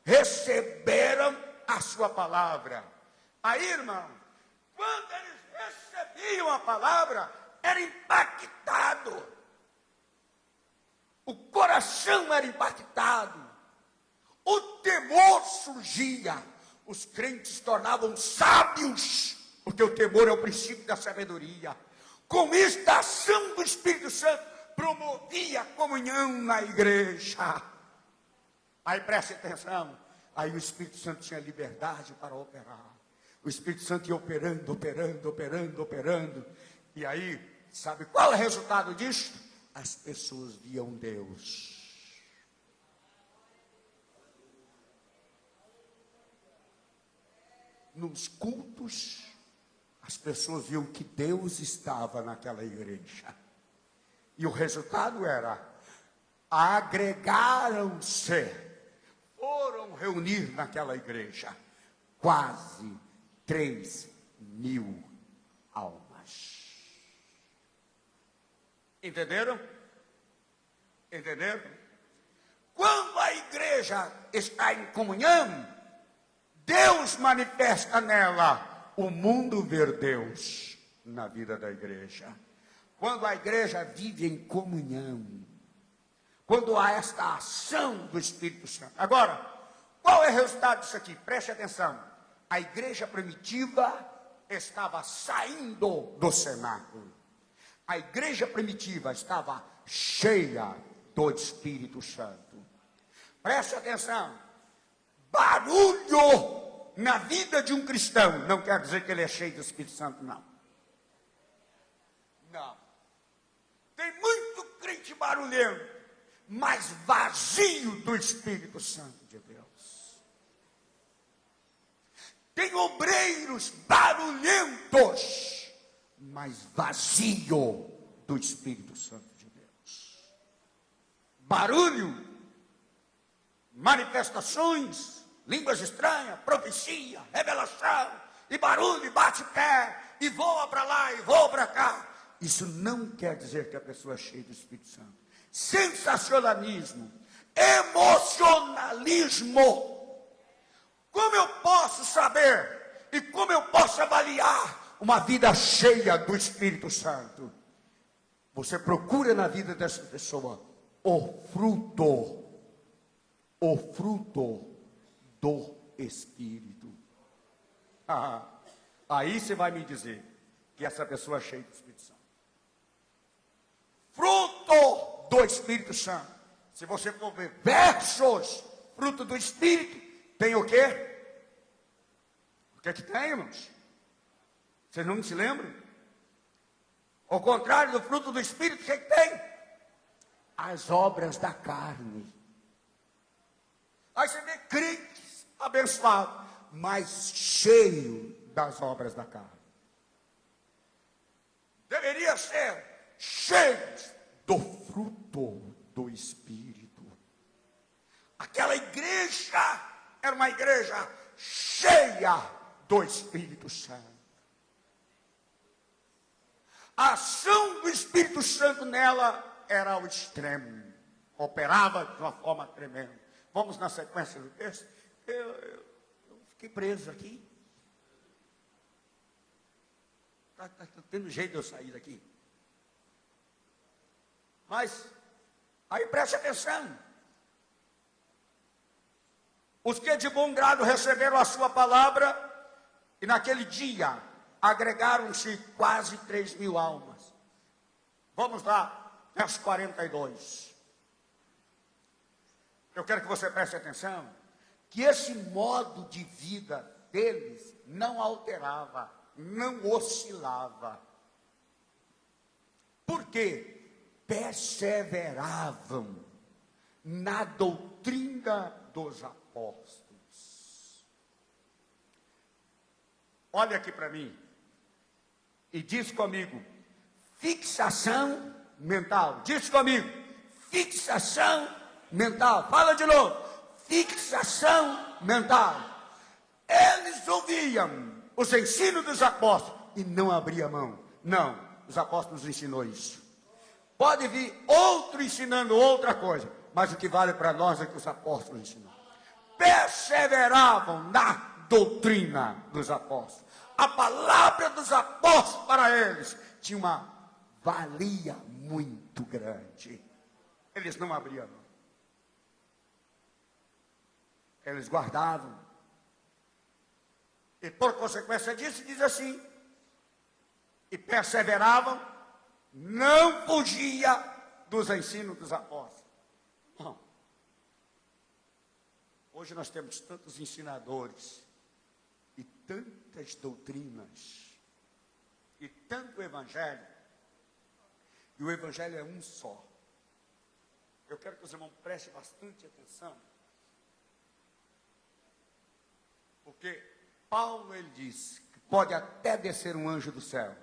Receberam a sua palavra. Aí, irmão, quando eles recebiam a palavra, era impactado. O coração era impactado. O temor surgia. Os crentes se tornavam sábios, porque o temor é o princípio da sabedoria. Com isso, a ação do Espírito Santo promovia a comunhão na igreja. Aí preste atenção. Aí o Espírito Santo tinha liberdade para operar. O Espírito Santo ia operando. E aí, sabe qual é o resultado disso? As pessoas viam Deus. Nos cultos, as pessoas viam que Deus estava naquela igreja. E o resultado era, agregaram-se, foram reunir naquela igreja, quase 3.000 almas. Entenderam? Entenderam? Quando a igreja está em comunhão, Deus manifesta nela, o mundo vê Deus na vida da igreja. Quando a igreja vive em comunhão, quando há esta ação do Espírito Santo. Agora, qual é o resultado disso aqui? Preste atenção. A igreja primitiva estava saindo do cenáculo. A igreja primitiva estava cheia do Espírito Santo. Preste atenção. Barulho na vida de um cristão não quer dizer que ele é cheio do Espírito Santo, não. Não. Tem muito crente barulhento, mas vazio do Espírito Santo de Deus. Tem obreiros barulhentos, mas vazio do Espírito Santo de Deus. Barulho, manifestações, línguas estranhas, profecia, revelação, e barulho, e bate pé, e voa para lá, e voa para cá. Isso não quer dizer que a pessoa é cheia do Espírito Santo. Sensacionalismo, emocionalismo. Como eu posso saber e como eu posso avaliar uma vida cheia do Espírito Santo? Você procura na vida dessa pessoa o fruto do Espírito. Aí você vai me dizer que essa pessoa é cheia do Espírito Santo. Fruto do Espírito Santo. Se você for ver versos, fruto do Espírito, tem o quê? O que é que tem, irmãos? Vocês não se lembram? Ao contrário do fruto do Espírito, o que é que tem? As obras da carne. Aí você vê crentes abençoados, mas cheio das obras da carne. Deveria ser cheios do fruto do Espírito. Aquela igreja era uma igreja cheia do Espírito Santo. A ação do Espírito Santo nela era ao extremo. Operava de uma forma tremenda. Vamos na sequência do texto. Eu fiquei preso aqui. Tá tendo jeito de eu sair daqui. Mas, aí preste atenção. Os que de bom grado receberam a sua palavra, e naquele dia agregaram-se quase 3.000 almas. Vamos lá, verso 42. Eu quero que você preste atenção, que esse modo de vida deles não alterava, não oscilava. Por quê? Perseveravam na doutrina dos apóstolos. Olha aqui para mim e diz comigo: fixação mental. Diz comigo: fixação mental. Fala de novo: fixação mental. Eles ouviam os ensinos dos apóstolos e não abriam mão. Não, os apóstolos ensinou isso. Pode vir outro ensinando outra coisa, mas o que vale para nós é que os apóstolos ensinam. Perseveravam na doutrina dos apóstolos. A palavra dos apóstolos para eles tinha uma valia muito grande. Eles não abriam mão. Eles guardavam. E por consequência disso, diz assim: e perseveravam, não fugia dos ensinos dos apóstolos. Não. Hoje nós temos tantos ensinadores, e tantas doutrinas, e tanto evangelho, e o evangelho é um só. Eu quero que os irmãos prestem bastante atenção, porque Paulo, ele diz que pode até descer um anjo do céu.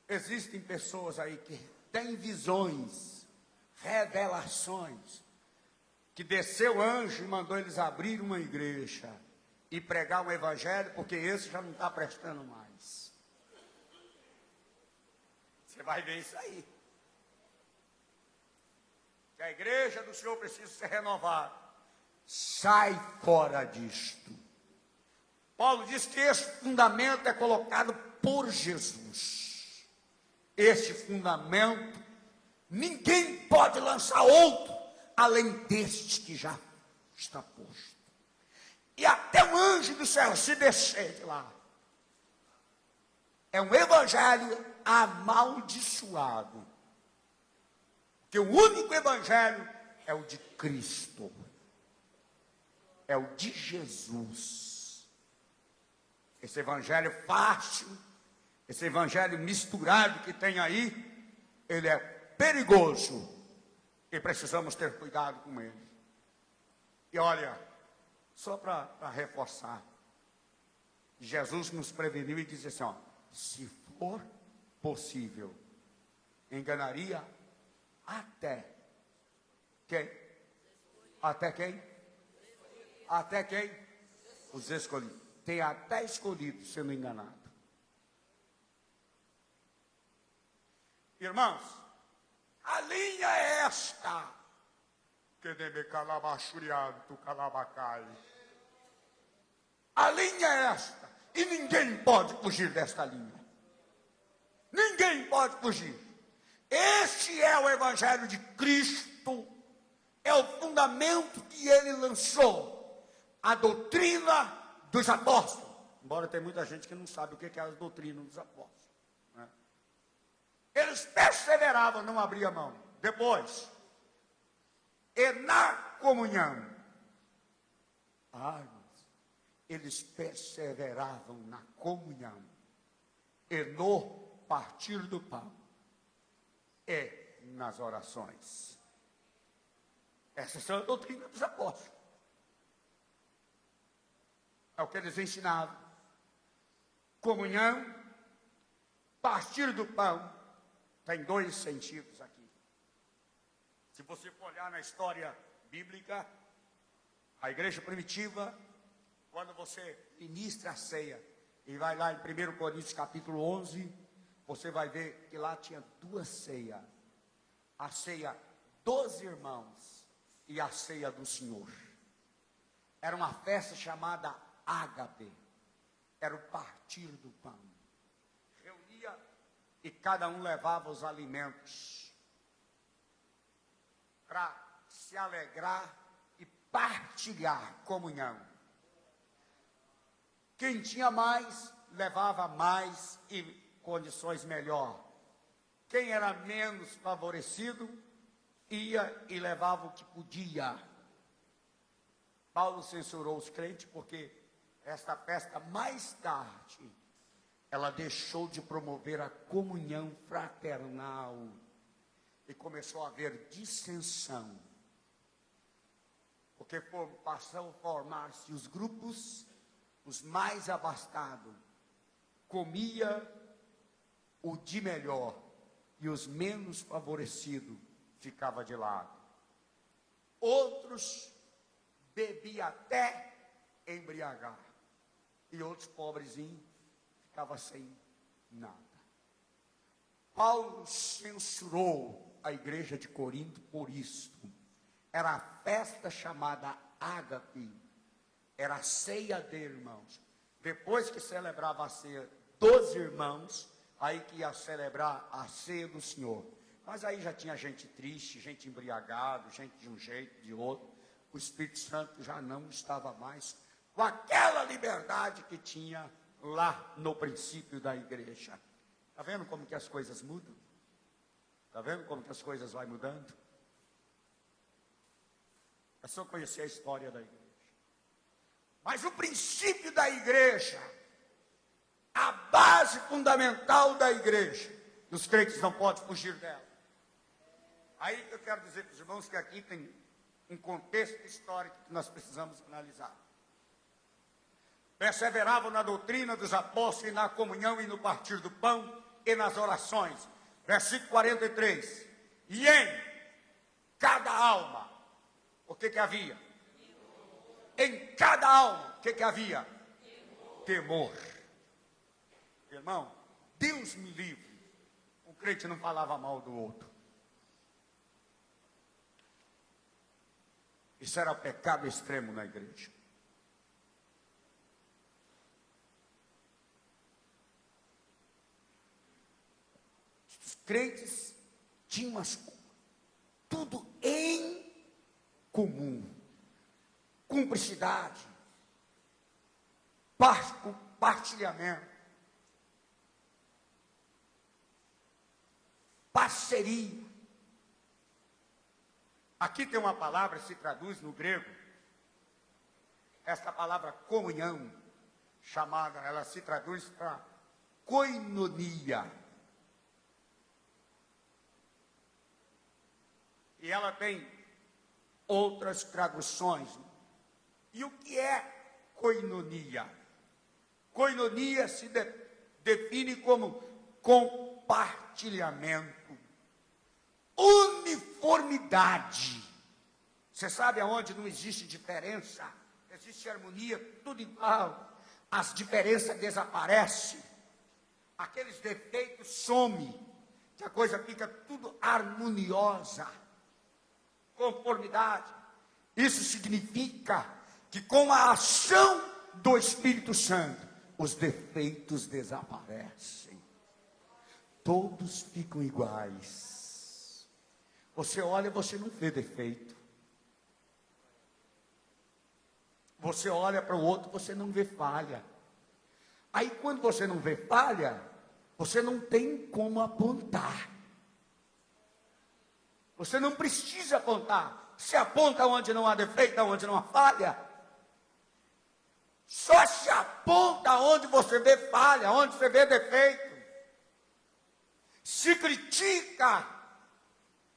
Existem pessoas aí que têm visões, revelações, que desceu anjo e mandou eles abrir uma igreja e pregar um evangelho, porque esse já não está prestando mais. Você vai ver isso aí. Que a igreja do Senhor precisa ser renovada. Sai fora disto. Paulo diz que esse fundamento é colocado por Jesus. Este fundamento, ninguém pode lançar outro além deste que já está posto. E até o anjo do céu se descer de lá. É um evangelho amaldiçoado. Porque o único evangelho é o de Cristo. É o de Jesus. Esse evangelho fácil, esse evangelho misturado que tem aí, ele é perigoso. E precisamos ter cuidado com ele. E olha, só para reforçar, Jesus nos preveniu e disse assim, ó: se for possível, enganaria até quem? Até quem? Até quem? Os escolhidos. Tem até escolhido sendo enganado. Irmãos, a linha é esta. Que deve calabachuriado, calabacai. A linha é esta. E ninguém pode fugir desta linha. Ninguém pode fugir. Este é o evangelho de Cristo. É o fundamento que ele lançou. A doutrina dos apóstolos. Embora tem muita gente que não sabe o que é a doutrina dos apóstolos. Né? Eles perseveravam, não abriam mão. Depois, e na comunhão. Eles perseveravam na comunhão. E no partir do pão. E nas orações. Essas são as doutrinas dos apóstolos. É o que eles ensinavam. Comunhão, partir do pão, tem dois sentidos aqui. Se você for olhar na história bíblica, a igreja primitiva, quando você ministra a ceia, e vai lá em 1 Coríntios capítulo 11, você vai ver que lá tinha duas ceias. a ceia dos irmãos e a ceia do Senhor. Era uma festa chamada ágape, era o partir do pão. Reunia e cada um levava os alimentos para se alegrar e partilhar comunhão. Quem tinha mais, levava mais e condições melhor. Quem era menos favorecido, ia e levava o que podia. Paulo censurou os crentes porque esta festa, mais tarde, ela deixou de promover a comunhão fraternal e começou a haver dissensão. Porque passou a formar-se os grupos, os mais abastados, comia o de melhor e os menos favorecidos ficava de lado. Outros bebiam até embriagar e outros pobrezinhos ficavam sem nada. Paulo censurou a igreja de Corinto por isto. Era a festa chamada ágape, era a ceia de irmãos. Depois que celebrava a ceia dos irmãos, aí que ia celebrar a ceia do Senhor. Mas aí já tinha gente triste, gente embriagada, gente de um jeito, de outro. O Espírito Santo já não estava mais com aquela liberdade que tinha lá no princípio da igreja. Está vendo como que as coisas mudam? Está vendo como que as coisas vão mudando? É só conhecer a história da igreja. Mas o princípio da igreja, a base fundamental da igreja, os crentes não podem fugir dela. Aí eu quero dizer para os irmãos que aqui tem um contexto histórico que nós precisamos analisar. Perseveravam na doutrina dos apóstolos e na comunhão e no partir do pão e nas orações. Versículo 43. E em cada alma, o que havia? Em cada alma, o que havia? Temor. Irmão, Deus me livre. O crente não falava mal do outro. Isso era pecado extremo na igreja. Os crentes tinham tudo em comum. Cumplicidade, partilhamento, parceria. Aqui tem uma palavra que se traduz no grego, esta palavra comunhão, chamada, ela se traduz para koinonia. E ela tem outras traduções. E o que é koinonia? Koinonia se define como compartilhamento, uniformidade. Você sabe aonde não existe diferença? Existe harmonia, tudo igual. As diferenças desaparecem. Aqueles defeitos somem. Que a coisa fica tudo harmoniosa. Conformidade. Isso significa que com a ação do Espírito Santo, os defeitos desaparecem. Todos ficam iguais. Você olha, você não vê defeito. Você olha para o outro, você não vê falha. Aí quando você não vê falha, você não tem como apontar. Você não precisa apontar. Se aponta onde não há defeito, onde não há falha. Só se aponta onde você vê falha, onde você vê defeito. Se critica,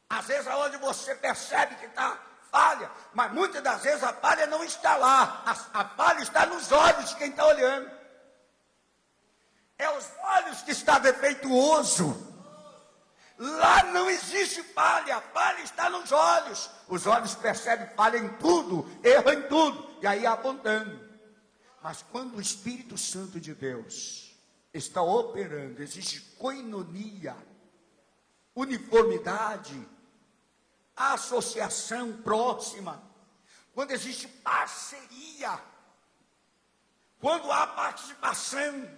às vezes aonde você percebe que está falha, mas muitas das vezes a falha não está lá. A falha está nos olhos de quem está olhando. É os olhos que está defeituoso. Lá não existe falha, a falha está nos olhos. Os olhos percebem falha em tudo, erro em tudo, e aí apontando. Mas quando o Espírito Santo de Deus está operando, existe koinonia, uniformidade, associação próxima, quando existe parceria, quando há participação,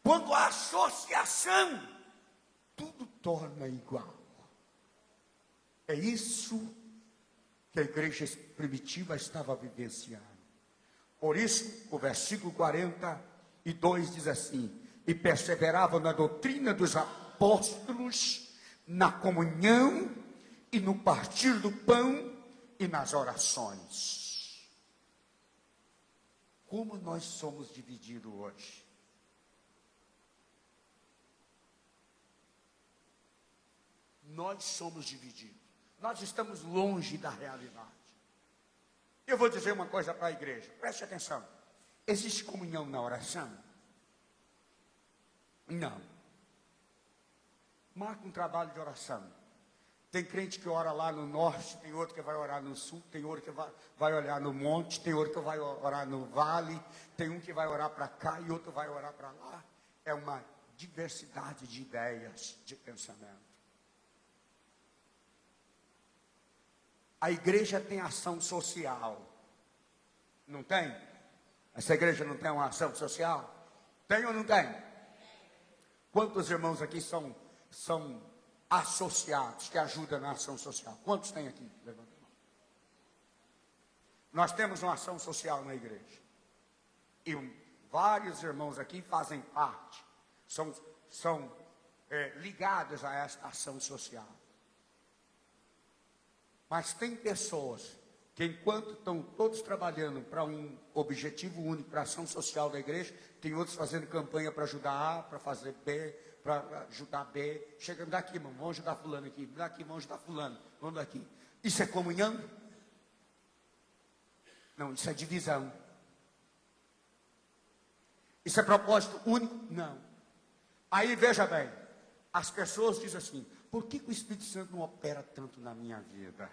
quando há associação, tudo torna igual. É isso que a igreja primitiva estava vivenciando. Por isso, o versículo 42 diz assim: e perseveravam na doutrina dos apóstolos, na comunhão e no partir do pão e nas orações. Como nós somos divididos hoje? Nós somos divididos. Nós estamos longe da realidade. Eu vou dizer uma coisa para a igreja, preste atenção. Existe comunhão na oração? Não. Marca um trabalho de oração. Tem crente que ora lá no norte, tem outro que vai orar no sul, tem outro que vai olhar no monte, tem outro que vai orar no vale, tem um que vai orar para cá e outro vai orar para lá. É uma diversidade de ideias, de pensamento. A igreja tem ação social. Não tem? Essa igreja não tem uma ação social? Tem ou não tem? Quantos irmãos aqui são associados, que ajudam na ação social? Quantos tem aqui? Levanta a mão. Nós temos uma ação social na igreja. E vários irmãos aqui fazem parte, são ligados a esta ação social. Mas tem pessoas que, enquanto estão todos trabalhando para um objetivo único, para a ação social da igreja, tem outros fazendo campanha para ajudar A, para fazer B, para ajudar B. Chega, me dá aqui, irmão, vamos ajudar fulano aqui, me dá aqui, vamos ajudar fulano, vamos daqui. Isso é comunhão? Não, isso é divisão. Isso é propósito único? Não. Aí, veja bem, as pessoas dizem assim: por que o Espírito Santo não opera tanto na minha vida?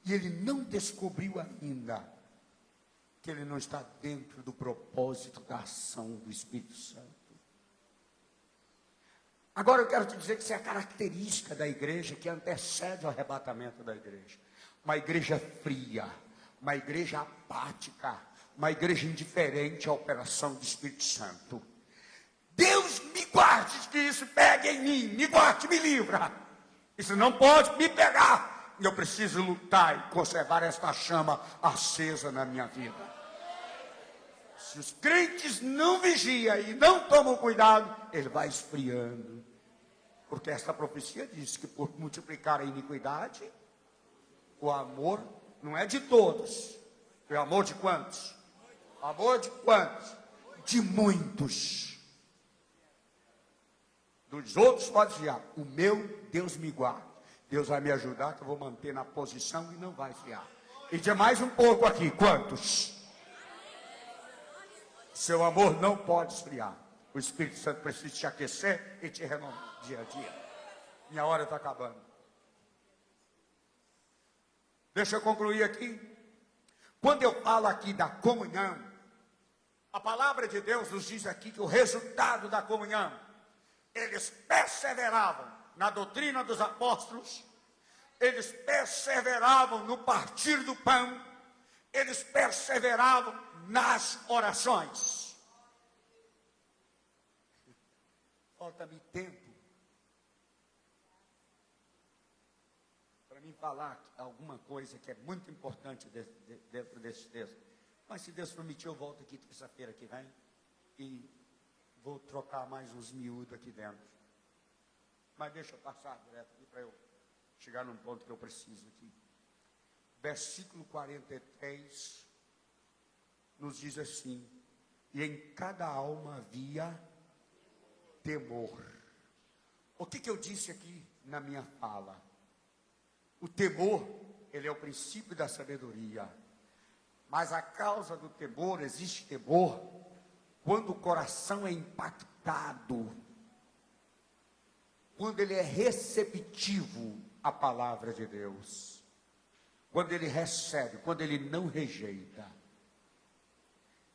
E ele não descobriu ainda que ele não está dentro do propósito da ação do Espírito Santo. Agora eu quero te dizer que isso é a característica da igreja que antecede o arrebatamento da igreja. Uma igreja fria, uma igreja apática, uma igreja indiferente à operação do Espírito Santo. Deus me guarde que isso pegue em mim, me guarde, me livra. Isso não pode me pegar. Eu preciso lutar e conservar esta chama acesa na minha vida. Se os crentes não vigiam e não tomam cuidado, ele vai esfriando. Porque esta profecia diz que por multiplicar a iniquidade, o amor não é de todos. É o amor de quantos? O amor de quantos? De muitos. Dos outros pode desviar. O meu, Deus me guarda. Deus vai me ajudar, que eu vou manter na posição e não vai esfriar. E de mais um pouco aqui, quantos? Seu amor não pode esfriar. O Espírito Santo precisa te aquecer e te renovar dia a dia. Minha hora está acabando. Deixa eu concluir aqui. Quando eu falo aqui da comunhão, a palavra de Deus nos diz aqui que o resultado da comunhão, eles perseveravam na doutrina dos apóstolos, eles perseveravam no partir do pão, eles perseveravam nas orações. Falta-me tempo para mim falar alguma coisa que é muito importante dentro desse texto. Mas se Deus permitir, eu volto aqui terça-feira que vem e vou trocar mais uns miúdos aqui dentro. Mas deixa eu passar direto aqui para eu chegar num ponto que eu preciso aqui. Versículo 43 nos diz assim: e em cada alma havia temor. O que eu disse aqui na minha fala? O temor, ele é o princípio da sabedoria. Mas a causa do temor, existe temor quando o coração é impactado, quando ele é receptivo à palavra de Deus, quando ele recebe, quando ele não rejeita.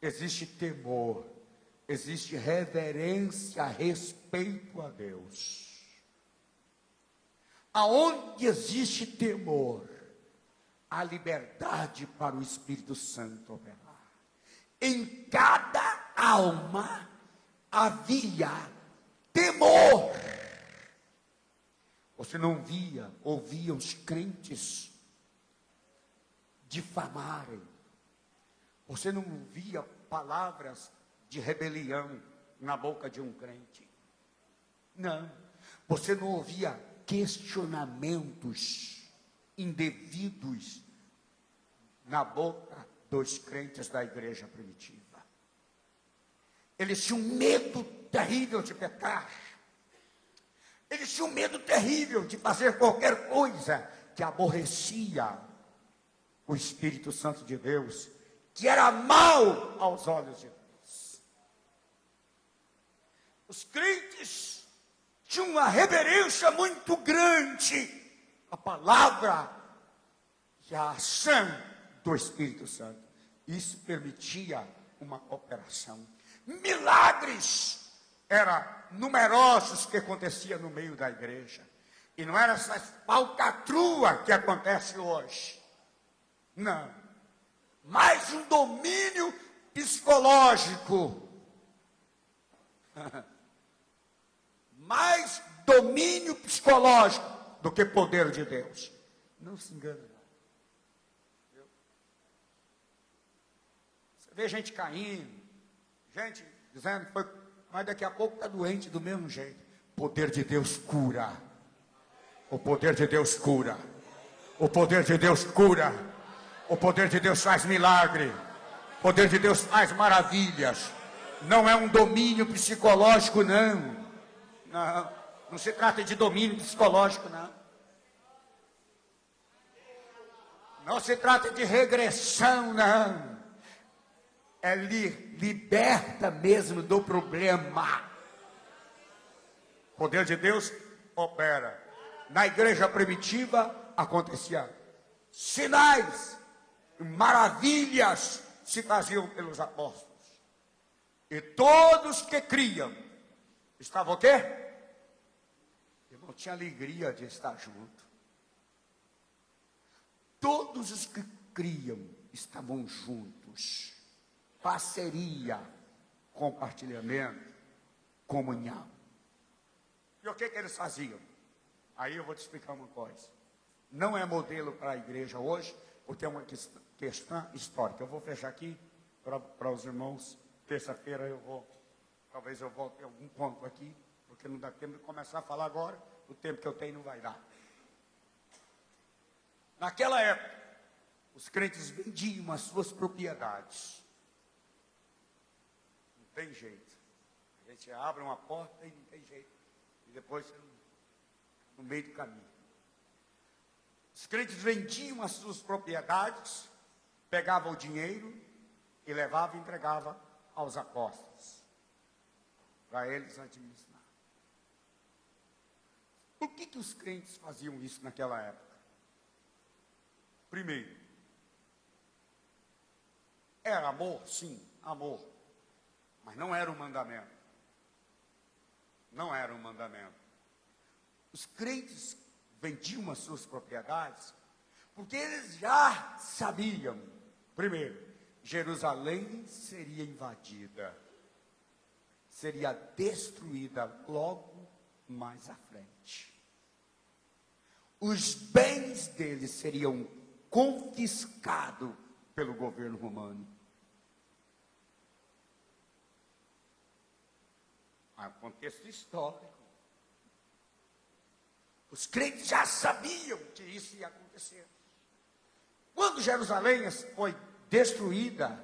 Existe temor, existe reverência, respeito a Deus. Aonde existe temor, há liberdade para o Espírito Santo operar. Em cada alma havia temor. Você não ouvia os crentes difamarem. Você não via palavras de rebelião na boca de um crente. Não. Você não ouvia questionamentos indevidos na boca dos crentes da igreja primitiva. Eles tinham medo terrível de pecar. Eles tinham medo terrível de fazer qualquer coisa que aborrecia o Espírito Santo de Deus, que era mal aos olhos de Deus. Os crentes tinham uma reverência muito grande à palavra e à ação do Espírito Santo. Isso permitia uma operação. Milagres eram numerosos que aconteciam no meio da igreja. E não era essa falcatrua que acontece hoje. Não. Mais um domínio psicológico. Mais domínio psicológico do que poder de Deus. Não se engane. Você vê gente caindo, gente dizendo que foi, mas daqui a pouco está doente do mesmo jeito. O poder de Deus cura. O poder de Deus cura. O poder de Deus cura. O poder de Deus faz milagre. O poder de Deus faz maravilhas. Não é um domínio psicológico, não. Não se trata de domínio psicológico, não. Não se trata de regressão, não. É liberta mesmo do problema. O poder de Deus opera. Na igreja primitiva acontecia sinais, maravilhas se faziam pelos apóstolos. E todos que criam estavam o quê? Irmão, tinha alegria de estar junto. Todos os que criam estavam juntos. Parceria, compartilhamento, comunhão. E o que eles faziam? Aí eu vou te explicar uma coisa. Não é modelo para a igreja hoje, porque é uma questão histórica. Eu vou fechar aqui para os irmãos. Terça-feira talvez eu volte a algum ponto aqui, porque não dá tempo de começar a falar agora. O tempo que eu tenho não vai dar. Naquela época, os crentes vendiam as suas propriedades. Não tem jeito. A gente abre uma porta e não tem jeito. E depois, no meio do caminho. Os crentes vendiam as suas propriedades, pegavam o dinheiro e levavam e entregavam aos apóstolos, para eles administrar. Por que os crentes faziam isso naquela época? Primeiro, era amor? Sim, amor. Mas não era um mandamento. Não era um mandamento. Os crentes vendiam as suas propriedades porque eles já sabiam, primeiro, Jerusalém seria invadida, seria destruída logo mais à frente. Os bens deles seriam confiscados pelo governo romano. É um contexto histórico. Os crentes já sabiam que isso ia acontecer. Quando Jerusalém foi destruída,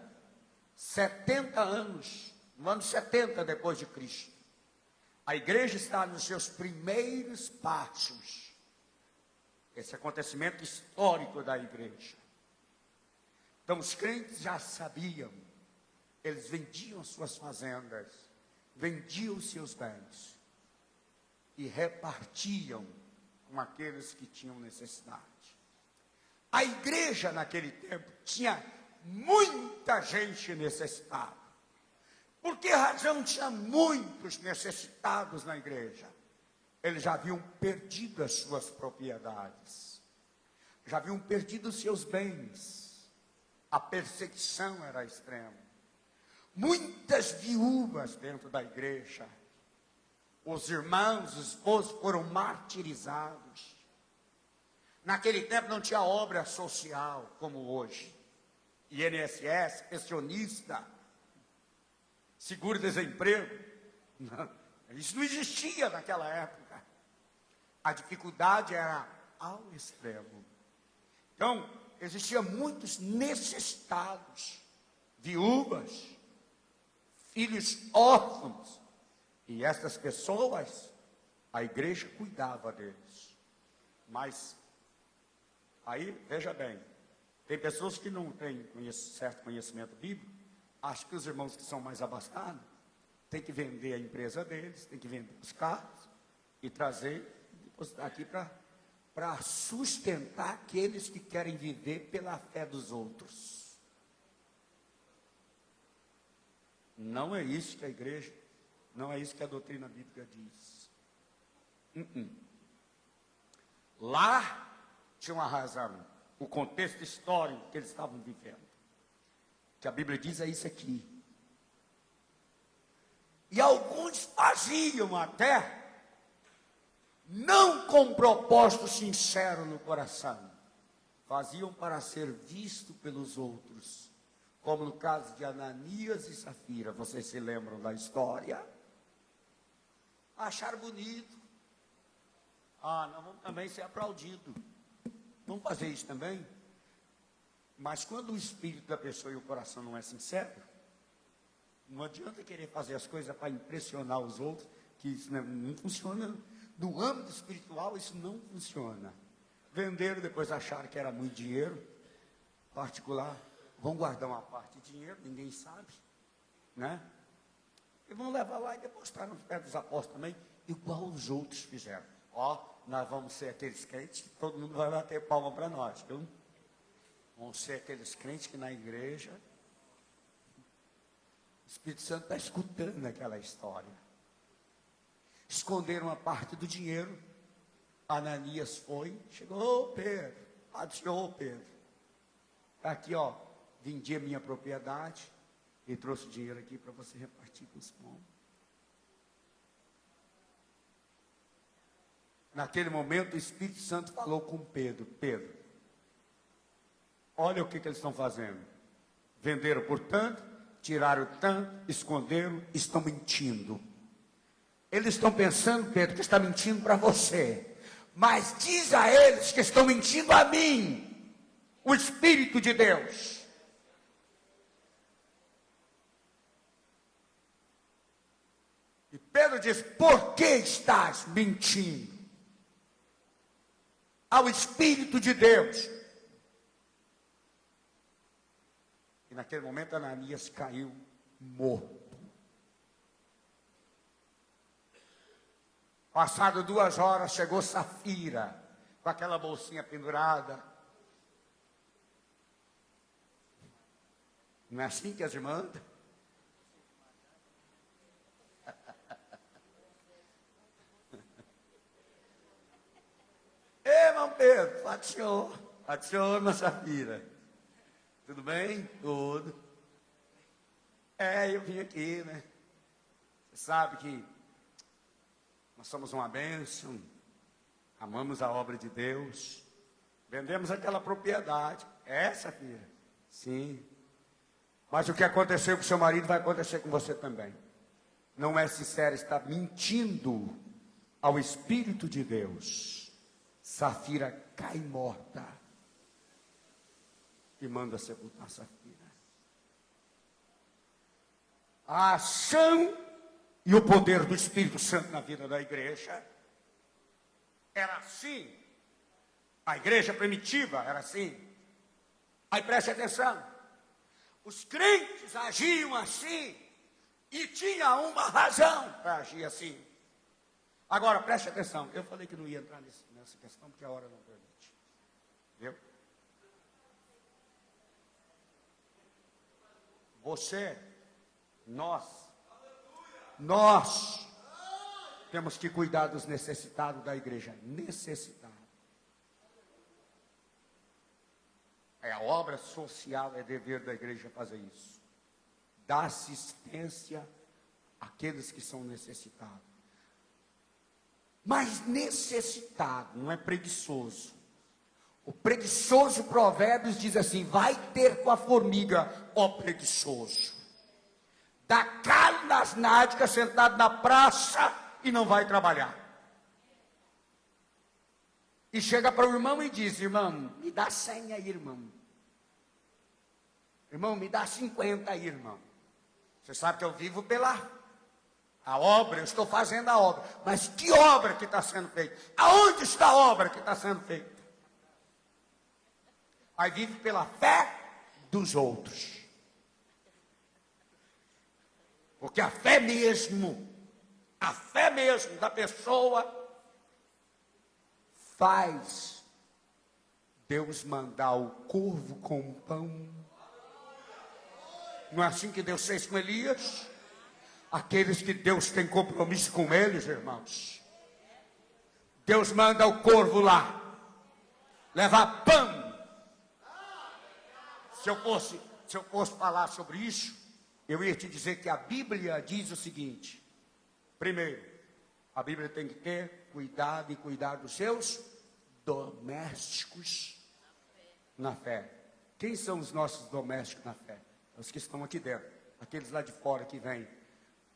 70 anos, no ano 70 depois de Cristo, a igreja está nos seus primeiros passos. Esse acontecimento histórico da igreja. Então os crentes já sabiam, eles vendiam suas fazendas, vendiam seus bens e repartiam com aqueles que tinham necessidade. A igreja naquele tempo tinha muita gente necessitada. Por que razão tinha muitos necessitados na igreja? Eles já haviam perdido as suas propriedades, já haviam perdido os seus bens, a perseguição era extrema. Muitas viúvas dentro da igreja, os irmãos, os esposos foram martirizados. Naquele tempo não tinha obra social como hoje. INSS, pensionista, seguro-desemprego. Isso não existia naquela época. A dificuldade era ao extremo. Então, existiam muitos necessitados, viúvas, filhos órfãos. E essas pessoas, a igreja cuidava deles. Mas, aí, veja bem, tem pessoas que não têm certo conhecimento bíblico, acham que os irmãos que são mais abastados, têm que vender a empresa deles, têm que vender os carros, e trazer, depositar aqui para sustentar aqueles que querem viver pela fé dos outros. Não é isso que a igreja, não é isso que a doutrina bíblica diz. Lá tinha uma razão, o contexto histórico que eles estavam vivendo. Que a Bíblia diz é isso aqui. E alguns faziam até, não com propósito sincero no coração, faziam para ser visto pelos outros, como no caso de Ananias e Safira. Vocês se lembram da história? Acharam bonito. Nós vamos também ser aplaudidos. Vamos fazer isso também? Mas quando o espírito da pessoa e o coração não é sincero, não adianta querer fazer as coisas para impressionar os outros, que isso não funciona. No âmbito espiritual, isso não funciona. Venderam, depois acharam que era muito dinheiro, particular, vão guardar uma parte de dinheiro, ninguém sabe, né? E vão levar lá e depositar nos pés dos apóstolos também, igual os outros fizeram. Nós vamos ser aqueles crentes que todo mundo vai bater palma para nós, viu? Vamos ser aqueles crentes que na igreja, o Espírito Santo está escutando aquela história. Esconderam uma parte do dinheiro. Ananias foi, chegou, Pedro, senhor Pedro, está aqui, vendi a minha propriedade e trouxe o dinheiro aqui para você repartir com os povos. Naquele momento o Espírito Santo falou com Pedro: Pedro, olha o que eles estão fazendo. Venderam por tanto, tiraram tanto, esconderam, estão mentindo. Eles estão pensando, Pedro, que está mentindo para você. Mas diz a eles que estão mentindo a mim, o Espírito de Deus. E Pedro diz: por que estás mentindo ao Espírito de Deus? E naquele momento Ananias caiu morto. Passado 2 horas, chegou Safira, com aquela bolsinha pendurada. Não é assim que as irmãs andam? Ei, irmão Pedro, Pai do Senhor, irmã Safira. Tudo bem? Tudo. Eu vim aqui, né? Você sabe que nós somos uma bênção, amamos a obra de Deus, vendemos aquela propriedade. Safira? Sim. Mas o que aconteceu com o seu marido vai acontecer com você também. Não é sincero, está mentindo ao Espírito de Deus. Safira cai morta e manda sepultar Safira. A ação e o poder do Espírito Santo na vida da igreja era assim. A igreja primitiva era assim. Aí preste atenção. Os crentes agiam assim e tinha uma razão para agir assim. Agora preste atenção. Eu falei que não ia entrar nessa questão porque a hora não permite. Viu? Você, nós Temos que cuidar dos necessitados da igreja. Necessitados. É a obra social, é dever da igreja fazer isso. Dar assistência àqueles que são necessitados. Mas necessitado, não é preguiçoso. O preguiçoso, Provérbios diz assim: vai ter com a formiga, ó preguiçoso. Dá calo nas nádegas, sentado na praça e não vai trabalhar. E chega para o irmão e diz: irmão, me dá 100 aí, irmão. Irmão, me dá 50 aí, irmão. Você sabe que eu vivo pela a obra, eu estou fazendo a obra. Mas que obra que está sendo feita? Aonde está a obra que está sendo feita? Aí vive pela fé dos outros. Porque a fé mesmo da pessoa faz Deus mandar o corvo com o pão. Não é assim que Deus fez com Elias? Aqueles que Deus tem compromisso com eles, irmãos. Deus manda o corvo lá levar pão. Se eu fosse falar sobre isso, eu ia te dizer que a Bíblia diz o seguinte: primeiro, a Bíblia tem que ter cuidado e cuidar dos seus domésticos na fé. Quem são os nossos domésticos na fé? Os que estão aqui dentro, aqueles lá de fora que vêm,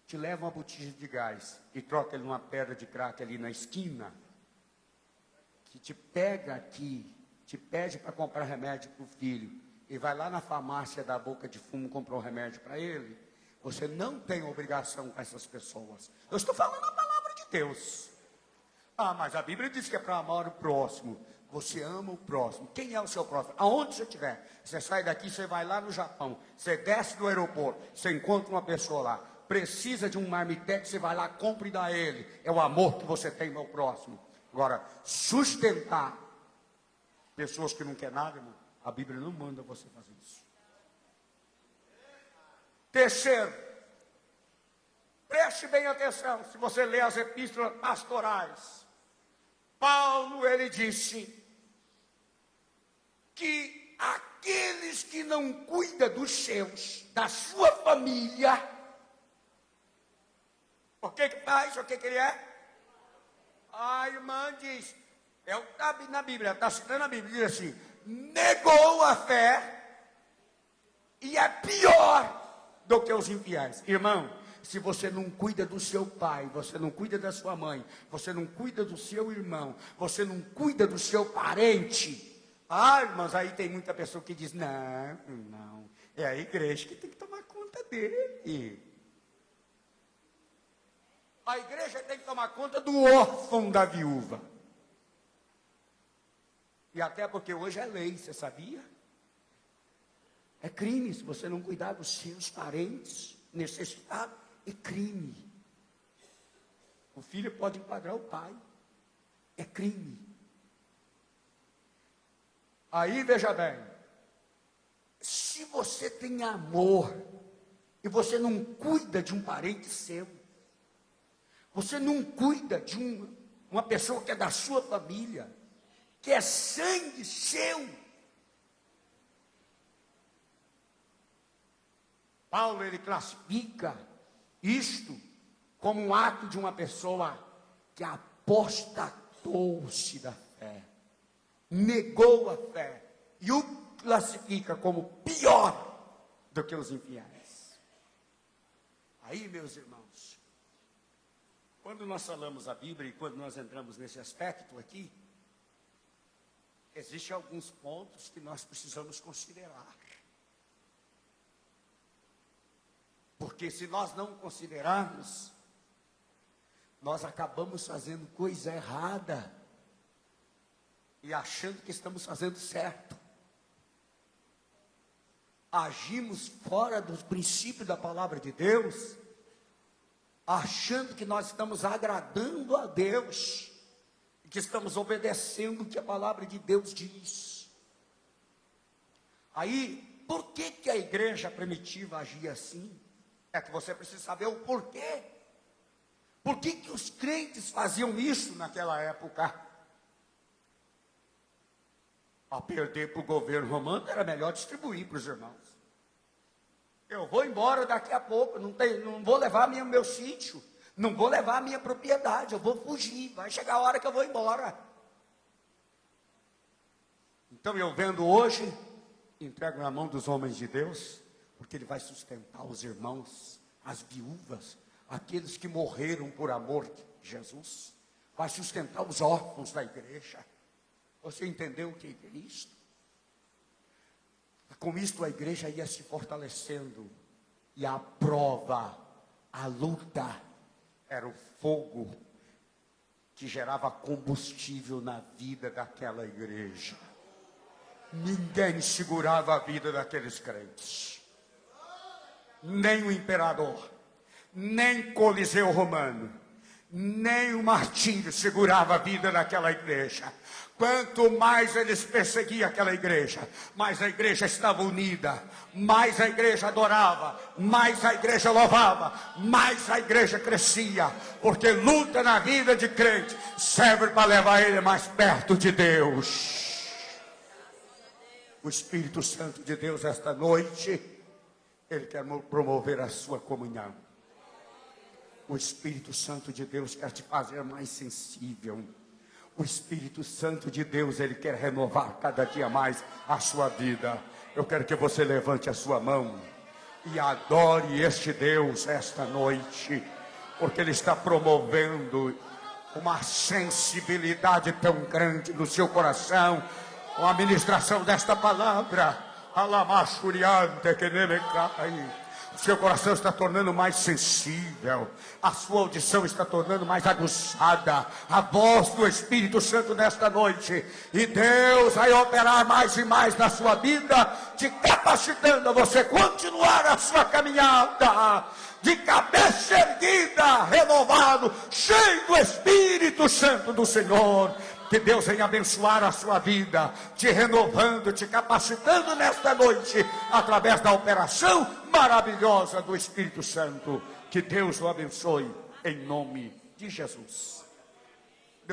te levam uma botija de gás e troca ele numa pedra de crack ali na esquina, que te pega aqui, te pede para comprar remédio para o filho, e vai lá na farmácia da boca de fumo comprar um remédio para ele. Você não tem obrigação com essas pessoas. Eu estou falando a palavra de Deus. Ah, mas a Bíblia diz que é para amar o próximo. Você ama o próximo. Quem é o seu próximo? Aonde você estiver. Você sai daqui, você vai lá no Japão. Você desce do aeroporto. Você encontra uma pessoa lá. Precisa de um marmitex, você vai lá, compra e dá a ele. É o amor que você tem ao próximo. Agora, sustentar pessoas que não querem nada, irmão, a Bíblia não manda você fazer isso. Terceiro, preste bem atenção, se você ler as epístolas pastorais, Paulo, ele disse que aqueles que não cuidam dos seus, da sua família, o que faz? O que ele é? A irmã diz, é o que está na Bíblia, está citando a Bíblia, diz assim: negou a fé e é pior do que os infiéis. Irmão, se você não cuida do seu pai, você não cuida da sua mãe, você não cuida do seu irmão, você não cuida do seu parente, irmãos, aí tem muita pessoa que diz: não, é a igreja que tem que tomar conta dele. A igreja tem que tomar conta do órfão da viúva. E até porque hoje é lei, você sabia? É crime se você não cuidar dos seus parentes necessitados. É crime. O filho pode enquadrar o pai. É crime. Aí veja bem, se você tem amor e você não cuida de um parente seu, você não cuida de uma pessoa que é da sua família, que é sangue seu. Paulo, ele classifica isto como um ato de uma pessoa que apostatou-se da fé, negou a fé, e o classifica como pior do que os infiéis. Aí, meus irmãos, quando nós falamos a Bíblia e quando nós entramos nesse aspecto aqui, existem alguns pontos que nós precisamos considerar. Porque se nós não considerarmos, nós acabamos fazendo coisa errada e achando que estamos fazendo certo. Agimos fora dos princípios da palavra de Deus, achando que nós estamos agradando a Deus, que estamos obedecendo o que a palavra de Deus diz. Aí, por que a igreja primitiva agia assim? É que você precisa saber o porquê. Por que os crentes faziam isso naquela época? A perder para o governo romano, era melhor distribuir para os irmãos. Eu vou embora daqui a pouco, não vou levar meu sítio, não vou levar a minha propriedade, eu vou fugir, vai chegar a hora que eu vou embora. Então eu vendo hoje, entrego na mão dos homens de Deus, porque Ele vai sustentar os irmãos, as viúvas, aqueles que morreram por amor de Jesus, vai sustentar os órfãos da igreja. Você entendeu o que é isto? Com isto a igreja ia se fortalecendo, e a prova, a luta, era o fogo que gerava combustível na vida daquela igreja. Ninguém segurava a vida daqueles crentes, nem o imperador, nem Coliseu Romano, nem o martírio segurava a vida daquela igreja. Quanto mais eles perseguiam aquela igreja, mais a igreja estava unida, mais a igreja adorava, mais a igreja louvava, mais a igreja crescia, porque luta na vida de crente serve para levar ele mais perto de Deus. O Espírito Santo de Deus esta noite, Ele quer promover a sua comunhão. O Espírito Santo de Deus quer te fazer mais sensível. O Espírito Santo de Deus, Ele quer renovar cada dia mais a sua vida. Eu quero que você levante a sua mão e adore este Deus esta noite, porque Ele está promovendo uma sensibilidade tão grande no seu coração, com a ministração desta palavra. Alamachuriante que nele cai. O seu coração está tornando mais sensível, a sua audição está tornando mais aguçada, a voz do Espírito Santo nesta noite, e Deus vai operar mais e mais na sua vida, te capacitando a você continuar a sua caminhada, de cabeça erguida, renovado, cheio do Espírito Santo do Senhor. Que Deus venha abençoar a sua vida, te renovando, te capacitando nesta noite, através da operação maravilhosa do Espírito Santo. Que Deus o abençoe, em nome de Jesus.